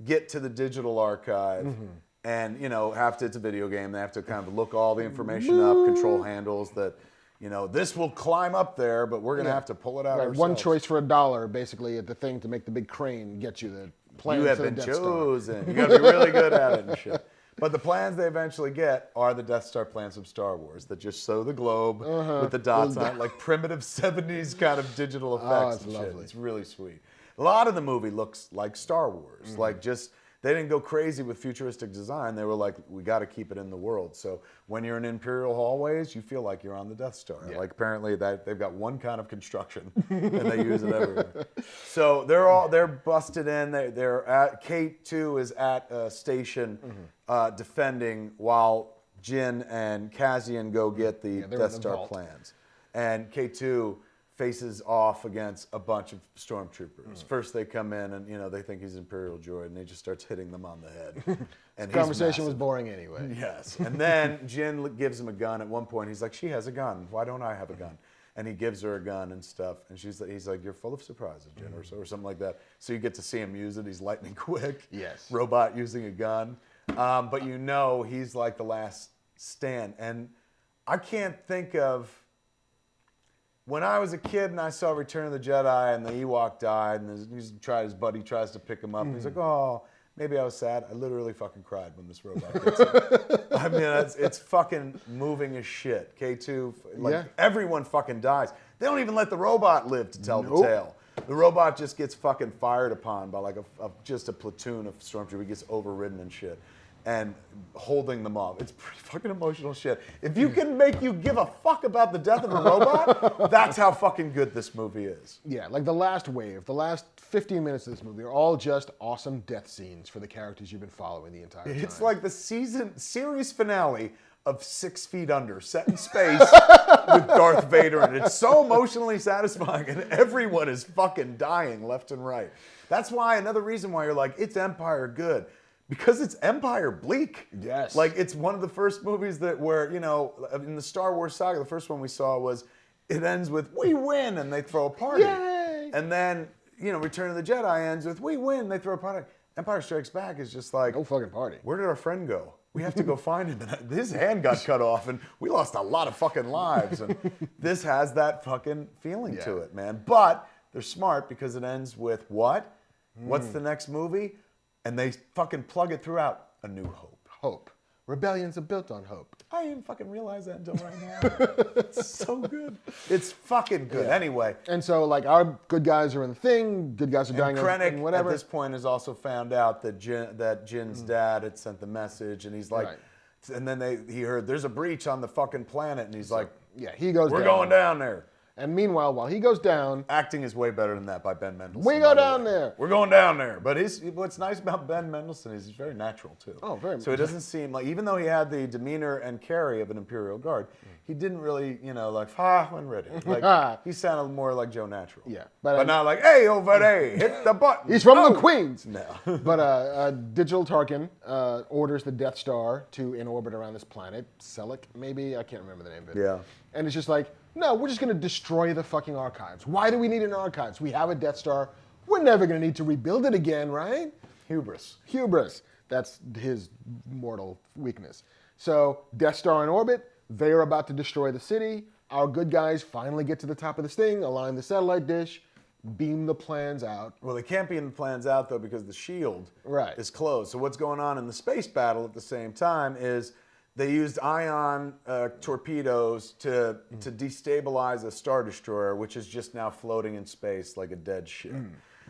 get to the digital archive. And, you know, it's a video game. They have to kind of look all the information up, control handles that, you know, this will climb up there, but we're going to have to pull it out ourselves. One choice for $1, basically, at the thing to make the big crane get you the plans. You have been chosen. You got to be really good at it and shit. But the plans they eventually get are the Death Star plans from Star Wars that just show the globe with the dots on it, like primitive 70s kind of digital effects and shit. It's really sweet. A lot of the movie looks like Star Wars, like just... They didn't go crazy with futuristic design. They were like, we got to keep it in the world. So when you're in Imperial hallways, you feel like you're on the Death Star. Yeah. Like apparently they've got one kind of construction and they use it everywhere. So they're busted in. They're at K2 is at a station defending while Jin and Cassian go get the Death Star plans. And K2 faces off against a bunch of stormtroopers. First they come in and, you know, they think he's Imperial droid and he just starts hitting them on the head. And the conversation was boring anyway. Yes. And then Jin gives him a gun. At one point he's like, she has a gun. Why don't I have a gun? And he gives her a gun and stuff. And he's like, you're full of surprises, Jin, or something like that. So you get to see him use it. He's lightning quick. Yes. Robot using a gun. But you know he's like the last stand. And I can't think of... When I was a kid and I saw Return of the Jedi and the Ewok died and his buddy tries to pick him up and he's like, oh, maybe I was sad. I literally fucking cried when this robot gets him. I mean, it's fucking moving as shit. K2, everyone fucking dies. They don't even let the robot live to tell the tale. The robot just gets fucking fired upon by like just a platoon of stormtroopers. He gets overridden and shit. And holding them off. It's pretty fucking emotional shit. If you can make you give a fuck about the death of a robot, that's how fucking good this movie is. Yeah, like the last wave, the last 15 minutes of this movie are all just awesome death scenes for the characters you've been following the entire time. It's like the series finale of 6 Feet Under, set in space with Darth Vader, and it's so emotionally satisfying, and everyone is fucking dying left and right. That's why, another reason why you're like, it's Empire good. Because it's Empire bleak. Yes. Like, it's one of the first movies where, in the Star Wars saga, the first one we saw was, it ends with, we win, and they throw a party. Yay! And then, Return of the Jedi ends with, we win, they throw a party. Empire Strikes Back is just like, no fucking party. Where did our friend go? We have to go find him. And his hand got cut off, and we lost a lot of fucking lives. And this has that fucking feeling to it, man. But they're smart because it ends with what? What's the next movie? And they fucking plug it throughout. A New Hope. Hope. Rebellions are built on hope. I didn't fucking realize that until right now. It's so good. It's fucking good. Yeah. Anyway. And so, like, our good guys are in the thing. Good guys are dying and whatever. At this point, has also found out that Jin's dad had sent the message, and he's like, and then he heard there's a breach on the fucking planet, and he's like, yeah, he goes. We're going down there. And meanwhile, while he goes down... Acting is way better than that by Ben Mendelsohn. We go down there. We're going down there. But what's nice about Ben Mendelsohn is he's very natural, too. Oh, very much. So it doesn't seem like... Even though he had the demeanor and carry of an Imperial Guard, he didn't really, when ready. Like, he sounded more like Joe Natural. Yeah. But not like, hey, over there, hit the button. He's from the Queens. No. But Digital Tarkin orders the Death Star to in orbit around this planet. Selleck, maybe? I can't remember the name of it. Yeah. And it's just like... No, we're just going to destroy the fucking archives. Why do we need an archives? We have a Death Star. We're never going to need to rebuild it again, right? Hubris. That's his mortal weakness. So, Death Star in orbit. They are about to destroy the city. Our good guys finally get to the top of this thing, align the satellite dish, beam the plans out. Well, they can't beam the plans out, though, because the shield is closed. So what's going on in the space battle at the same time is... They used ion torpedoes to destabilize a Star Destroyer, which is just now floating in space like a dead ship.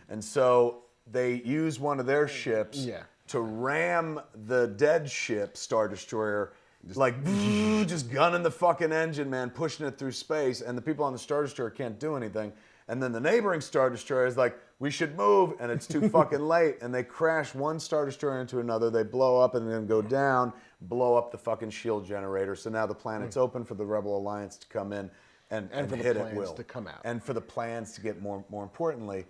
And so they use one of their ships to ram the dead ship, Star Destroyer, just gunning the fucking engine, man, pushing it through space. And the people on the Star Destroyer can't do anything. And then the neighboring Star Destroyer is like, we should move, and it's too fucking late. And they crash one Star Destroyer into another. They blow up and then go down, blow up the fucking shield generator. So now the planet's open for the Rebel Alliance to come in and for hit the at plans will. to come out. And for the plans to get, more importantly,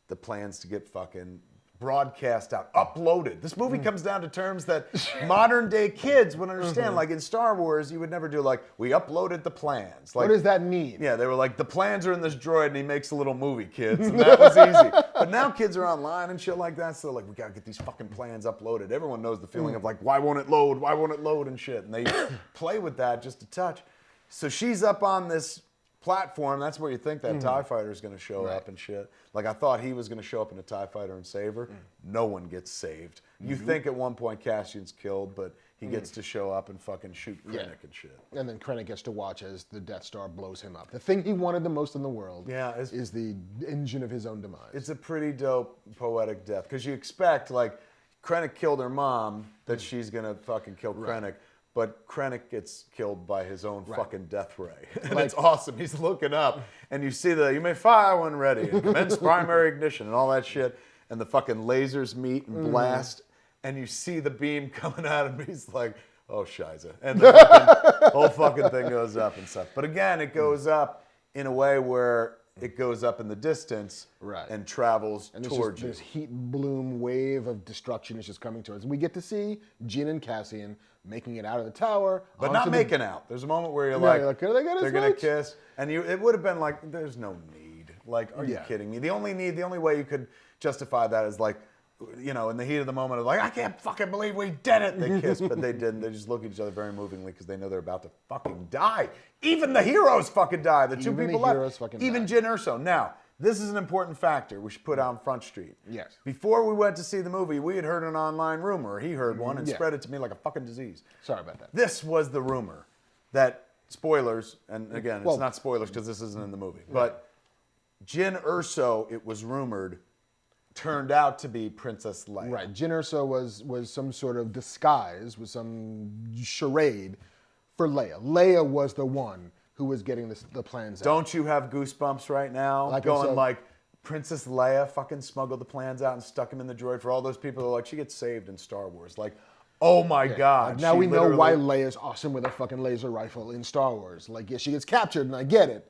the plans to get fucking broadcast out, uploaded. This movie comes down to terms that modern day kids would understand. Like in Star Wars, you would never do like, we uploaded the plans. Like, what does that mean? Yeah, they were like, the plans are in this droid and he makes a little movie, kids. And that was easy. But now kids are online and shit like that, so they're like, we gotta get these fucking plans uploaded. Everyone knows the feeling of like, why won't it load? Why won't it load and shit? And they play with that just a touch. So she's up on this platform. That's where you think that TIE fighter is going to show up and shit. Like, I thought he was going to show up in a TIE fighter and save her. No one gets saved. You think at one point Cassian's killed, but he gets to show up and fucking shoot Krennic and shit. And then Krennic gets to watch as the Death Star blows him up. The thing he wanted the most in the world is the engine of his own demise. It's a pretty dope poetic death, because you expect, like, Krennic killed her mom, that she's going to fucking kill Krennic. But Krennic gets killed by his own fucking death ray. And it's awesome. He's looking up, and you see you may fire when ready, and commence primary ignition, and all that shit. And the fucking lasers meet and blast, and you see the beam coming at him. He's like, oh, shiza. And the whole fucking thing goes up and stuff. But again, it goes up in a way where it goes up in the distance and travels towards you. This heat bloom wave of destruction is just coming towards us. And we get to see Jyn and Cassian making it out of the tower. But not making out. There's a moment where you're like are they gonna they're going to kiss. And it would have been like, there's no need. Like, are you kidding me? The only way you could justify that is like, in the heat of the moment of like, I can't fucking believe we did it. They kiss, but they didn't. They just look at each other very movingly because they know they're about to fucking die. Even the heroes fucking die. The two people left. Even Jyn Erso. Now, this is an important factor we should put out on Front Street. Yes. Before we went to see the movie, we had heard an online rumor. He heard one and spread it to me like a fucking disease. Sorry about that. This was the rumor that spoilers, and again, it's not spoilers because this isn't in the movie, but Jyn Erso, it was rumored, turned out to be Princess Leia. Right. Jyn Erso was some sort of disguise, was some charade for Leia. Leia was the one who was getting the plans out. Don't you have goosebumps right now? Like going like, Princess Leia fucking smuggled the plans out and stuck them in the droid for all those people who are like, she gets saved in Star Wars. Like, oh my God. Like now we know why Leia's awesome with a fucking laser rifle in Star Wars. Like, yeah, she gets captured, and I get it.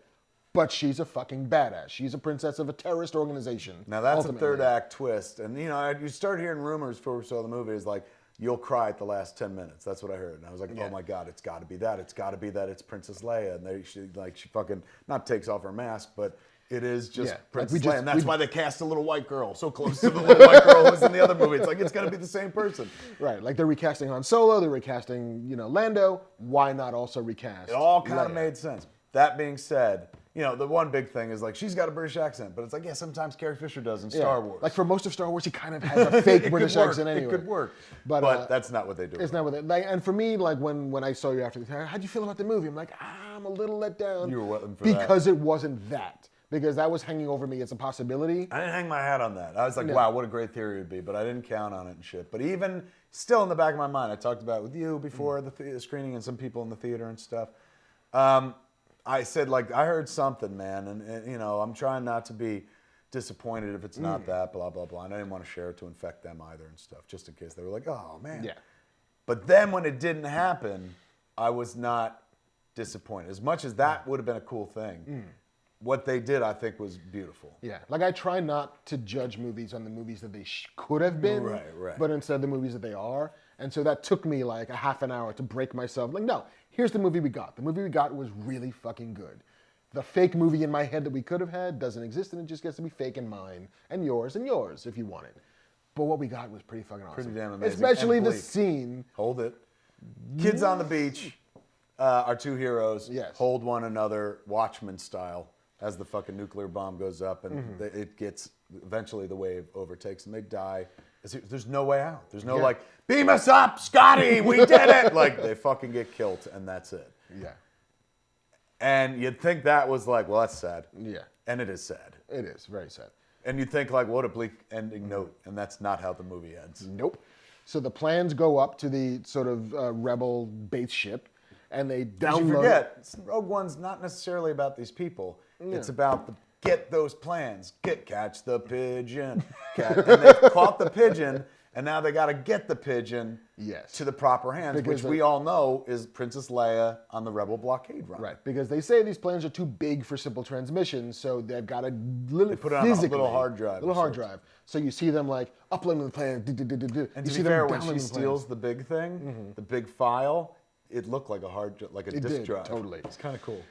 But she's a fucking badass. She's a princess of a terrorist organization. Now that's a third act twist. And you know, you start hearing rumors before we saw the movie is like, you'll cry at the last 10 minutes. That's what I heard. And I was like, oh my God, it's gotta be that. It's gotta be that it's Princess Leia. And she fucking, not takes off her mask, but it is just Princess Leia. And that's why they cast a little white girl so close to the little white girl who was in the other movie. It's like, it's gotta be the same person. Right, like they're recasting Han Solo, they're recasting, Lando. Why not also recast It all kind of Leia? made sense. That being said, the one big thing is like, she's got a British accent, but it's like, yeah, sometimes Carrie Fisher does in Star Wars. Like for most of Star Wars, he kind of has a fake British accent anyway. It could work. But that's not what they do. It's not what they, like, and for me, like when I saw you after the how'd you feel about the movie? I'm like, I'm a little let down. You were waiting for because it wasn't that. Because that was hanging over me as a possibility. I didn't hang my hat on that. I was like, wow, what a great theory it would be, but I didn't count on it and shit. But even still in the back of my mind, I talked about it with you before the screening and some people in the theater and stuff. I said, like, I heard something, man, and I'm trying not to be disappointed if it's not that, blah, blah, blah. And I didn't want to share it to infect them either and stuff, just in case they were like, oh, man. Yeah. But then when it didn't happen, I was not disappointed. As much as that would have been a cool thing, what they did, I think, was beautiful. Yeah, like I try not to judge movies on the movies that they could have been, right. but instead the movies that they are. And so that took me like a half an hour to break myself. Like, no, here's the movie we got. The movie we got was really fucking good. The fake movie in my head that we could have had doesn't exist, and it just gets to be fake in mine and yours if you want it. But what we got was pretty fucking awesome. Pretty damn amazing. Especially and the bleak. scene. Hold it. Kids on the beach, our two heroes, hold one another Watchmen style as the fucking nuclear bomb goes up and it gets, eventually the wave overtakes and they die. There's no way out. There's no like, beam us up, Scotty, we did it. Like, they fucking get killed and that's it. Yeah. And you'd think that was like, well, that's sad. Yeah. And it is sad. It is very sad. And you'd think like, what a bleak ending note. And that's not how the movie ends. Nope. So the plans go up to the sort of rebel base ship and they download. You forget, Rogue One's not necessarily about these people. It's about get those plans. Catch the pigeon. And they've caught the pigeon, and now they got to get the pigeon to the proper hands, which we all know is Princess Leia on the Rebel blockade run. Right, because they say these plans are too big for simple transmission, so they've got to they put it on a little hard drive. So you see them like uploading the plan. And to be fair, when she steals the big thing, the big file, it looked like a disk drive. Totally. It's kind of cool.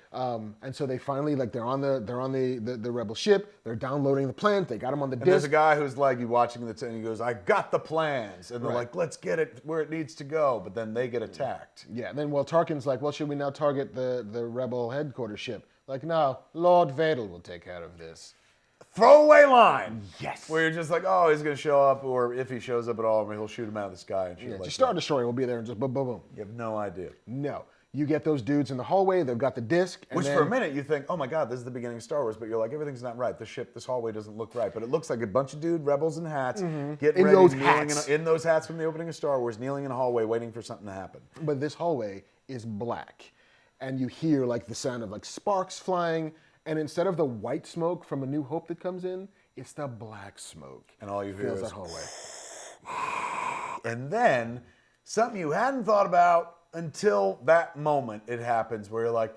And so they finally, like, they're on the rebel ship. They're downloading the plans. They got them on the and disk. There's a guy who's like, you watching the and he goes, "I got the plans," and they're like, "Let's get it where it needs to go." But then they get attacked. Yeah. And then Tarkin's like, "Well, should we now target the rebel headquarters ship?" Like, no, Lord Vader will take care of this. Throwaway line. Yes. Where you're just like, oh, he's going to show up, or if he shows up at all, he'll shoot him out of the sky and shit like just Star Destroyer will be there and just boom, boom, boom. You have no idea. No. You get those dudes in the hallway, they've got the disc. Which for a minute you think, oh my God, this is the beginning of Star Wars, but you're like, everything's not right. This hallway doesn't look right. But it looks like a bunch of rebels in hats, getting ready, in those hats from the opening of Star Wars, kneeling in a hallway waiting for something to happen. But this hallway is black. And you hear like the sound of like sparks flying, and instead of the white smoke from A New Hope that comes in, it's the black smoke. And all you hear is that hallway. And then something you hadn't thought about until that moment it happens where you're like,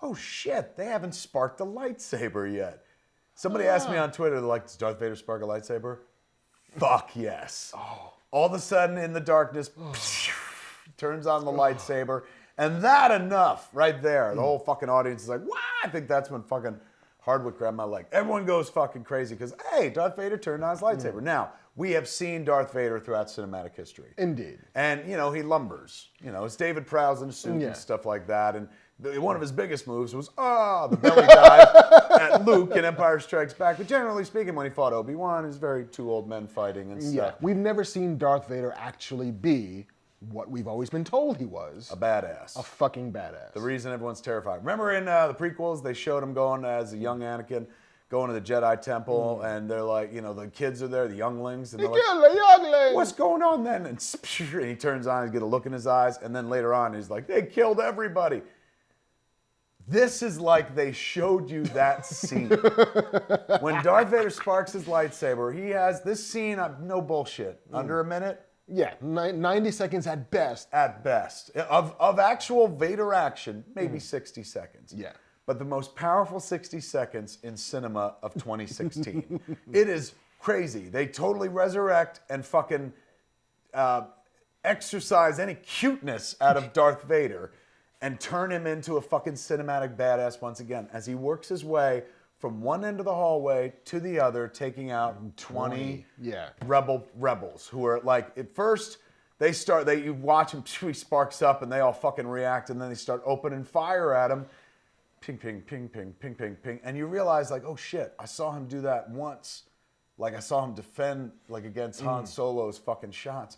oh shit, they haven't sparked the lightsaber yet. Somebody asked me on Twitter, they're like, does Darth Vader spark a lightsaber? Fuck yes. All of a sudden in the darkness, turns on the lightsaber. And that enough right there. The whole fucking audience is like, what? I think that's when fucking Hardwick grabbed my leg. Everyone goes fucking crazy because, hey, Darth Vader turned on his lightsaber. Now, we have seen Darth Vader throughout cinematic history. Indeed. And, he lumbers. It's David Prowse in a suit and stuff like that. And one of his biggest moves was, the belly dive at Luke in Empire Strikes Back. But generally speaking, when he fought Obi-Wan, it was very two old men fighting and stuff. Yeah. We've never seen Darth Vader actually be what we've always been told he was. A badass. A fucking badass. The reason everyone's terrified. Remember in the prequels, they showed him going as a young Anakin, going to the Jedi Temple, and they're like, you know, the kids are there, the younglings, and they're like, what's going on then? And he turns on, he's got a look in his eyes, and then later on, he's like, they killed everybody. This is like they showed you that scene. When Darth Vader sparks his lightsaber, he has this scene, no bullshit, under a minute. Yeah, 90 seconds at best. At best. Of actual Vader action, maybe 60 seconds. Yeah. But the most powerful 60 seconds in cinema of 2016. It is crazy. They totally resurrect and fucking exercise any cuteness out of Darth Vader and turn him into a fucking cinematic badass once again as he works his way from one end of the hallway to the other, taking out 20 rebels who are like, at first, you watch him, he sparks up and they all fucking react, and then they start opening fire at him. Ping, ping, ping, ping, ping, ping, ping. And you realize, like, oh shit, I saw him do that once. Like, I saw him defend, like, against Han Solo's fucking shots.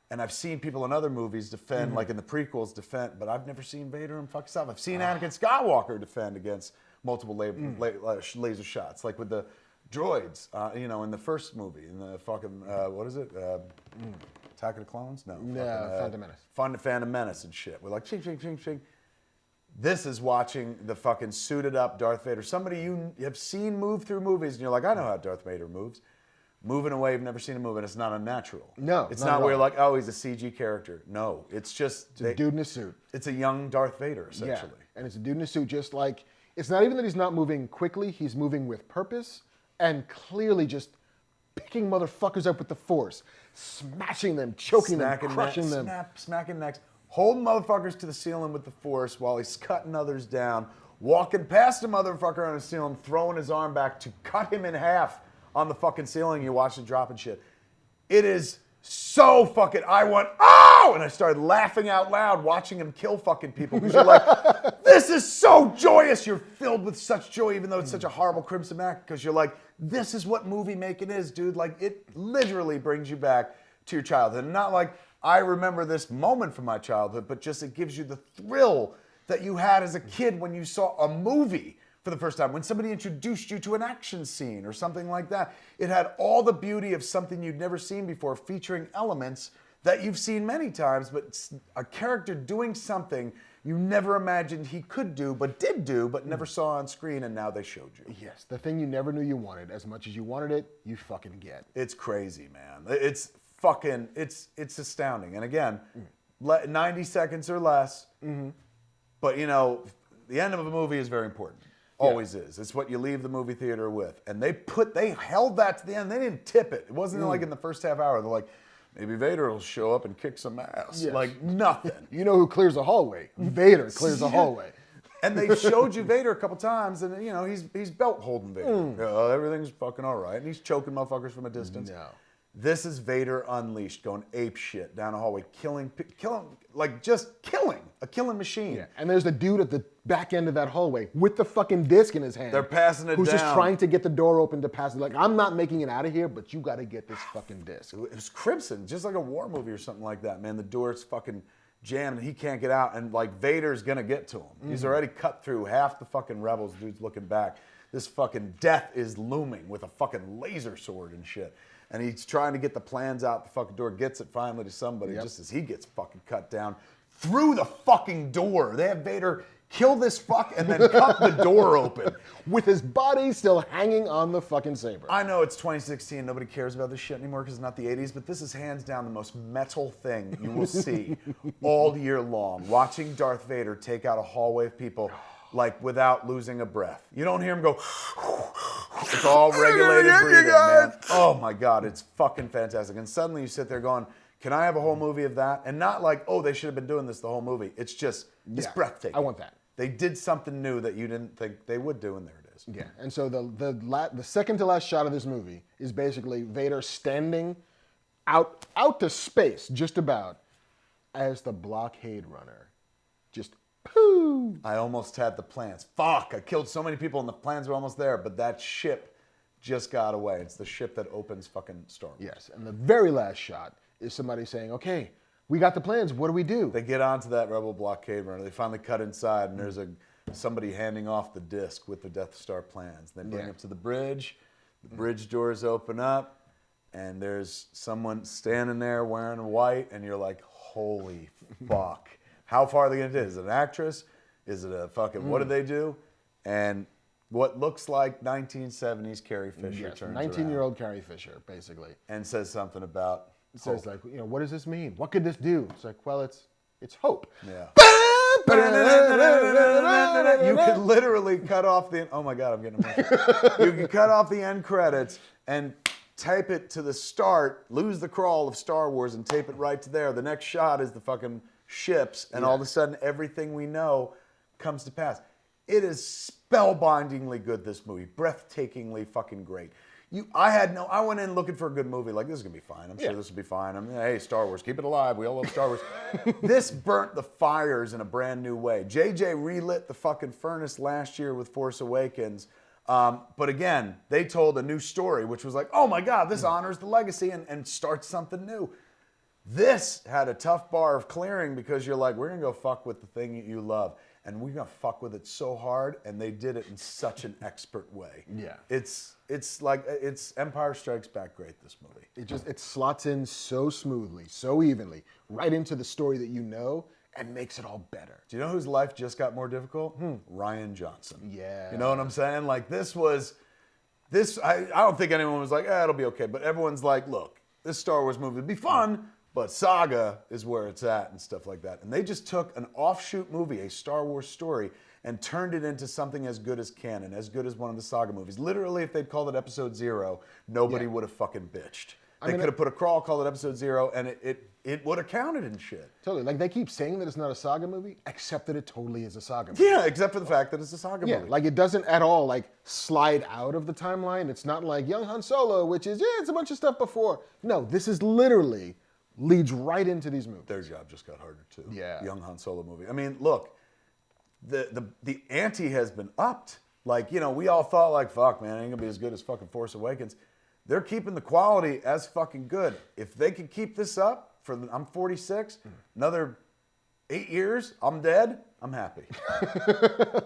And I've seen people in other movies defend, like in the prequels, but I've never seen Vader and fuck stuff. I've seen Anakin Skywalker defend against multiple laser shots, like with the droids, you know, in the first movie, in the fucking, what is it? Attack of the Clones? No. Phantom Menace. Phantom Menace and shit. We're like, ching, ching, ching, ching. This is watching the fucking suited up Darth Vader. Somebody you have seen move through movies, and you're like, I know how Darth Vader moves. Moving away, you've never seen him move, and it's not unnatural. No, it's not where you're like, oh, he's a CG character. No, it's just it's a dude in a suit. It's a young Darth Vader, essentially. Yeah, and it's a dude in a suit, just like, it's not even that he's not moving quickly, he's moving with purpose, and clearly just picking motherfuckers up with the Force, smashing them, choking them, crushing them. Smacking necks, holding motherfuckers to the ceiling with the Force while he's cutting others down, walking past a motherfucker on the ceiling, throwing his arm back to cut him in half on the fucking ceiling. You watch him dropping shit. It is so fucking, I went, oh! And I started laughing out loud watching him kill fucking people because you're like, this is so joyous. You're filled with such joy, even though it's such a horrible Crimson act, because you're like, this is what movie making is, dude. Like, it literally brings you back to your childhood. And not like, I remember this moment from my childhood, but just it gives you the thrill that you had as a kid when you saw a movie for the first time, when somebody introduced you to an action scene or something like that. It had all the beauty of something you'd never seen before, featuring elements that you've seen many times, but a character doing something you never imagined he could do, but did do, but never saw on screen, and now they showed you. Yes, the thing you never knew you wanted. As much as you wanted it, you fucking get. It's crazy, man. It's fucking, it's astounding. And again, 90 seconds or less, but you know, the end of a movie is very important. Always is. It's what you leave the movie theater with. And they held that to the end. They didn't tip it. It wasn't like in the first half hour. They're like, maybe Vader will show up and kick some ass. Yes. Like, nothing. You know who clears a hallway? Vader clears a hallway. And they showed you Vader a couple times, and you know, he's belt holding Vader. Everything's fucking all right. And he's choking motherfuckers from a distance. No. This is Vader unleashed, going ape shit down a hallway, killing, like just killing, a killing machine. Yeah. And there's the dude at the back end of that hallway with the fucking disc in his hand. They're passing it who's down. Just trying to get the door open to pass it. Like, I'm not making it out of here, but you got to get this fucking disc. It was Crimson, just like a war movie or something like that, man. The door's fucking jammed and he can't get out, and like Vader's gonna get to him. He's already cut through half the fucking rebels. Dude's looking back. This fucking death is looming with a fucking laser sword and shit. And he's trying to get the plans out the fucking door, gets it finally to somebody, just as he gets fucking cut down through the fucking door. They have Vader kill this fuck and then cut the door open. With his body still hanging on the fucking saber. I know it's 2016, nobody cares about this shit anymore because it's not the 80s, but this is hands down the most metal thing you will see all year long. Watching Darth Vader take out a hallway of people like without losing a breath. You don't hear him go, it's all regulated breathing, man. Oh my God, it's fucking fantastic. And suddenly you sit there going, can I have a whole movie of that? And not like, oh, they should have been doing this the whole movie. It's just, it's breathtaking. I want that. They did something new that you didn't think they would do, and there it is. Yeah, and so the second to last shot of this movie is basically Vader standing out to space, just about, as the blockade runner. Just poo! I almost had the plans. Fuck, I killed so many people and the plans were almost there, but that ship just got away. It's the ship that opens fucking Star Wars. Yes, and the very last shot is somebody saying, okay, We got the plans. What do we do? They get onto that Rebel blockade runner. They finally cut inside, and there's somebody handing off the disc with the Death Star plans. They bring it to the bridge. The bridge doors open up, and there's someone standing there wearing white, and you're like, holy fuck. How far are they going to do? Is it an actress? Is it a fucking, what did they do? And what looks like 1970s Carrie Fisher turns 19-year-old Carrie Fisher, basically. and says something about It says, like, what does this mean? What could this do? It's like, well, it's hope. Yeah. You could literally cut off the, oh my God, I'm getting emotional. You can cut off the end credits and tape it to the start, lose the crawl of Star Wars and tape it right to there. The next shot is the fucking ships, and all of a sudden everything we know comes to pass. It is spellbindingly good, this movie. Breathtakingly fucking great. I went in looking for a good movie. Like, this is going to be fine. I'm sure this will be fine. Hey, Star Wars, keep it alive. We all love Star Wars. This burnt the fires in a brand new way. JJ relit the fucking furnace last year with Force Awakens. But again, they told a new story, which was like, oh my God, this honors the legacy and starts something new. This had a tough bar of clearing because you're like, we're going to go fuck with the thing that you love. And we're going to fuck with it so hard, and they did it in such an expert way. Yeah. It's like, it's Empire Strikes Back great, this movie. It slots in so smoothly, so evenly, right into the story that you know, and makes it all better. Do you know whose life just got more difficult? Ryan Johnson. Yeah. You know what I'm saying? Like, I don't think anyone was like, it'll be okay. But everyone's like, look, this Star Wars movie would be fun, but Saga is where it's at and stuff like that. And they just took an offshoot movie, a Star Wars story, and turned it into something as good as canon, as good as one of the Saga movies. Literally, if they'd called it Episode 0, nobody would have fucking bitched. They could have put a crawl, called it Episode 0, and it would have counted and shit. Totally. Like, they keep saying that it's not a Saga movie, except that it totally is a Saga movie. Yeah, except for the fact that it's a Saga movie. Yeah, like, it doesn't at all, like, slide out of the timeline. It's not like Young Han Solo, which is, it's a bunch of stuff before. No, this is literally leads right into these movies. Their job just got harder, too. Yeah. Young Han Solo movie. I mean, look, the ante has been upped. Like, we all thought, like, fuck, man, it ain't gonna be as good as fucking Force Awakens. They're keeping the quality as fucking good. If they could keep this up I'm 46, another 8 years, I'm dead, I'm happy.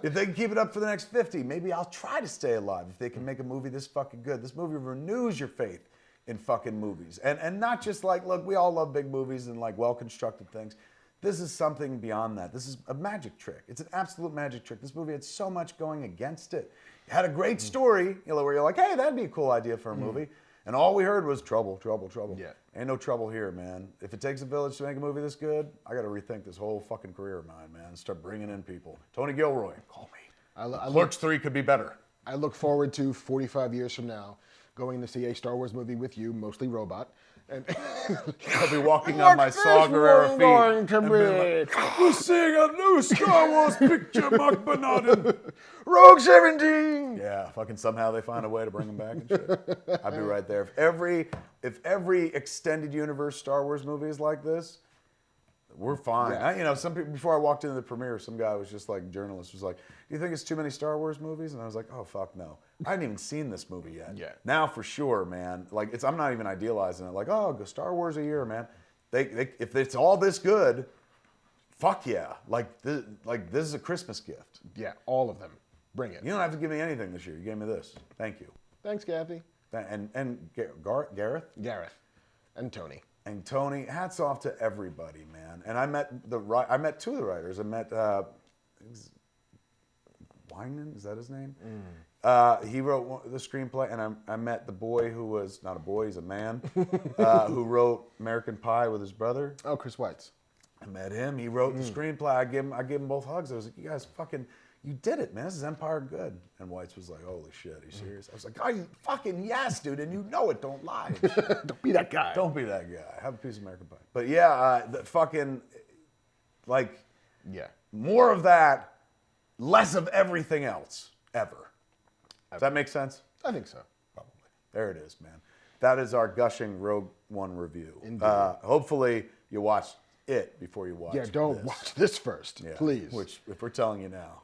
If they can keep it up for the next 50, maybe I'll try to stay alive if they can make a movie this fucking good. This movie renews your faith in fucking movies. And not just like, look, we all love big movies and like well-constructed things. This is something beyond that. This is a magic trick. It's an absolute magic trick. This movie had so much going against it. It had a great story, where you're like, hey, that'd be a cool idea for a movie. And all we heard was trouble, trouble, trouble. Yeah. Ain't no trouble here, man. If it takes a village to make a movie this good, I got to rethink this whole fucking career of mine, man. Start bringing in people. Tony Gilroy, call me. Clerks 3 could be better. I look forward to 45 years from now going to see a Star Wars movie with you, mostly robot. And I'll be walking on my Saw Gerrera feet. Going to be? We're seeing a new Star Wars picture, Marc Bernardin. Rogue 17. Yeah, fucking somehow they find a way to bring them back and shit. I'd be right there. If every extended universe Star Wars movie is like this, we're fine. Yeah. Some people, before I walked into the premiere, some guy was just like, journalist was like, do you think it's too many Star Wars movies? And I was like, oh, fuck no. I hadn't even seen this movie yet. Yeah. Now for sure, man. Like, I'm not even idealizing it. Like, oh, go Star Wars a year, man. If it's all this good, fuck yeah. Like this is a Christmas gift. Yeah, all of them. Bring it. You don't have to give me anything this year. You gave me this. Thank you. Thanks, Kathy. And Gareth? Gareth. And Tony. And Tony, hats off to everybody, man. And I met two of the writers. I met Winan, is that his name? He wrote the screenplay, and I met the boy who was not a boy, he's a man, who wrote American Pie with his brother. Oh, Chris Weitz. I met him. He wrote the screenplay. I gave him both hugs. I was like, you guys you did it, man. This is Empire good. And Weitz was like, holy shit, are you serious? I was like, oh, you fucking yes, dude, and you know it. Don't lie. Don't be that guy. Don't be that guy. Have a piece of American Pie. But yeah, the fucking, like, more of that, less of everything else, ever. Does that make sense? I think so. Probably. There it is, man. That is our gushing Rogue One review. Indeed. Hopefully you watch it before you watch don't watch this first, please. Which, if we're telling you now,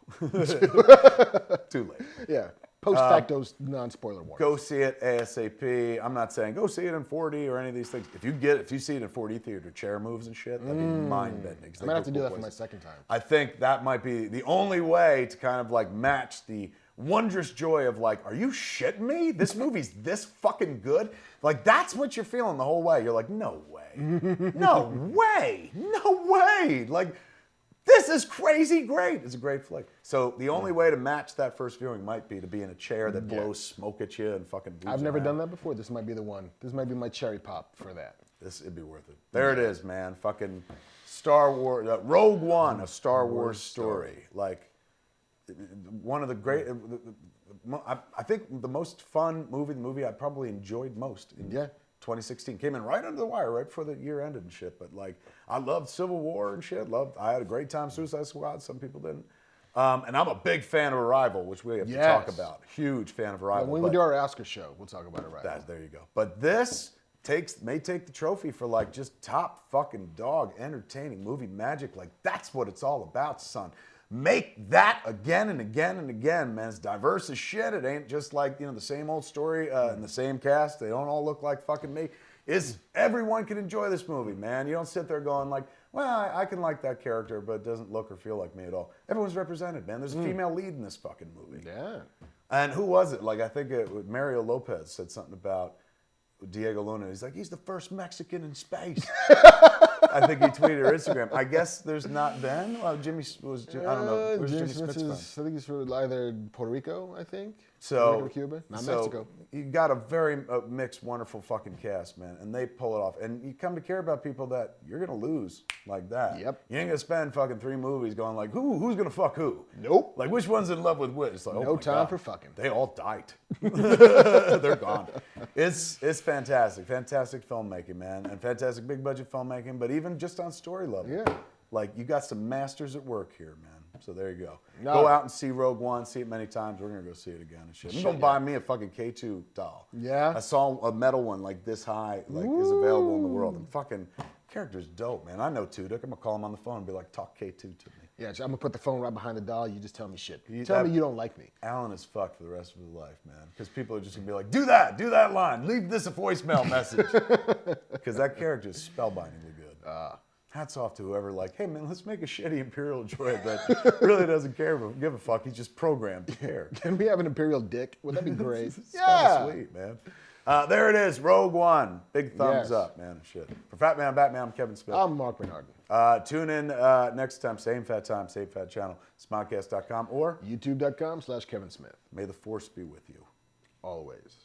too late. Yeah. Post-facto non-spoiler warning. Go see it ASAP. I'm not saying go see it in 4D or any of these things. If you see it in 4D theater, chair moves and shit, that'd be mind-bending. I might have to do that for my second time. I think that might be the only way to kind of like match the wondrous joy of like, are you shitting me? This movie's this fucking good? Like, that's what you're feeling the whole way. You're like, no way. No way. No way. Like, this is crazy great. It's a great flick. So the only way to match that first viewing might be to be in a chair that blows smoke at you and fucking moves I've never around. done that before. This might be the one. This might be my cherry pop for that. It'd be worth it. There it is, man. Fucking Star Wars, Rogue One, a Star Wars story. Like, one of the great, I think the most fun movie, the movie I probably enjoyed most in 2016. Came in right under the wire, right before the year ended and shit. But like, I loved Civil War and shit. I had a great time. Suicide Squad. Some people didn't. And I'm a big fan of Arrival, which we have to talk about. Huge fan of Arrival. When we do our Oscar show, we'll talk about Arrival. There you go. But this may take the trophy for like just top fucking dog entertaining movie magic. Like, that's what it's all about, son. Make that again and again and again, man. It's diverse as shit. It ain't just like, the same old story and the same cast. They don't all look like fucking me. Everyone can enjoy this movie, man. You don't sit there going like, well, I can like that character, but it doesn't look or feel like me at all. Everyone's represented, man. There's a female lead in this fucking movie. Yeah. And who was it? Like, I think Mario Lopez said something about Diego Luna. He's like, he's the first Mexican in space. I think he tweeted or Instagram. I guess there's not then. Well, Jimmy was. I don't know. Where's Jimmy Smith's from? I think he's from either Puerto Rico. I think. So, Puerto Rico, Cuba, not Mexico. You got a very mixed, wonderful fucking cast, man, and they pull it off. And you come to care about people that you're gonna lose like that. Yep. You ain't gonna spend fucking 3 movies going like, who's gonna fuck who? Nope. Like, which one's in love with which? It's like, no time for fucking. They all died. They're gone. It's fantastic. Fantastic filmmaking, man. And fantastic big budget filmmaking, but even just on story level. Yeah. Like, you got some masters at work here, man. So there you go. No. Go out and see Rogue One. See it many times. We're going to go see it again and shit. I'm going to buy me a fucking K2 doll. Yeah? I saw a metal one like this high, like is available in the world. And fucking character's dope, man. I know Tudyk. I'm going to call him on the phone and be like, talk K2 to me. Yeah, I'm going to put the phone right behind the doll. You just tell me shit. Tell me you don't like me. Alan is fucked for the rest of his life, man. Because people are just going to be like, do that line. Leave this a voicemail message. Because that character is spellbindingly good. Hats off to whoever, like, hey, man, let's make a shitty Imperial droid that really doesn't give a fuck. He's just programmed to care. Can we have an Imperial dick? Would that be great? It's kind of sweet, man. There it is, Rogue One. Big thumbs up, man. Shit. For Fat Man Batman, I'm Kevin Smith. I'm Marc Bernardin. Tune in next time, same fat channel, smodcast.com or YouTube.com/Kevin Smith. may the force be with you. Always.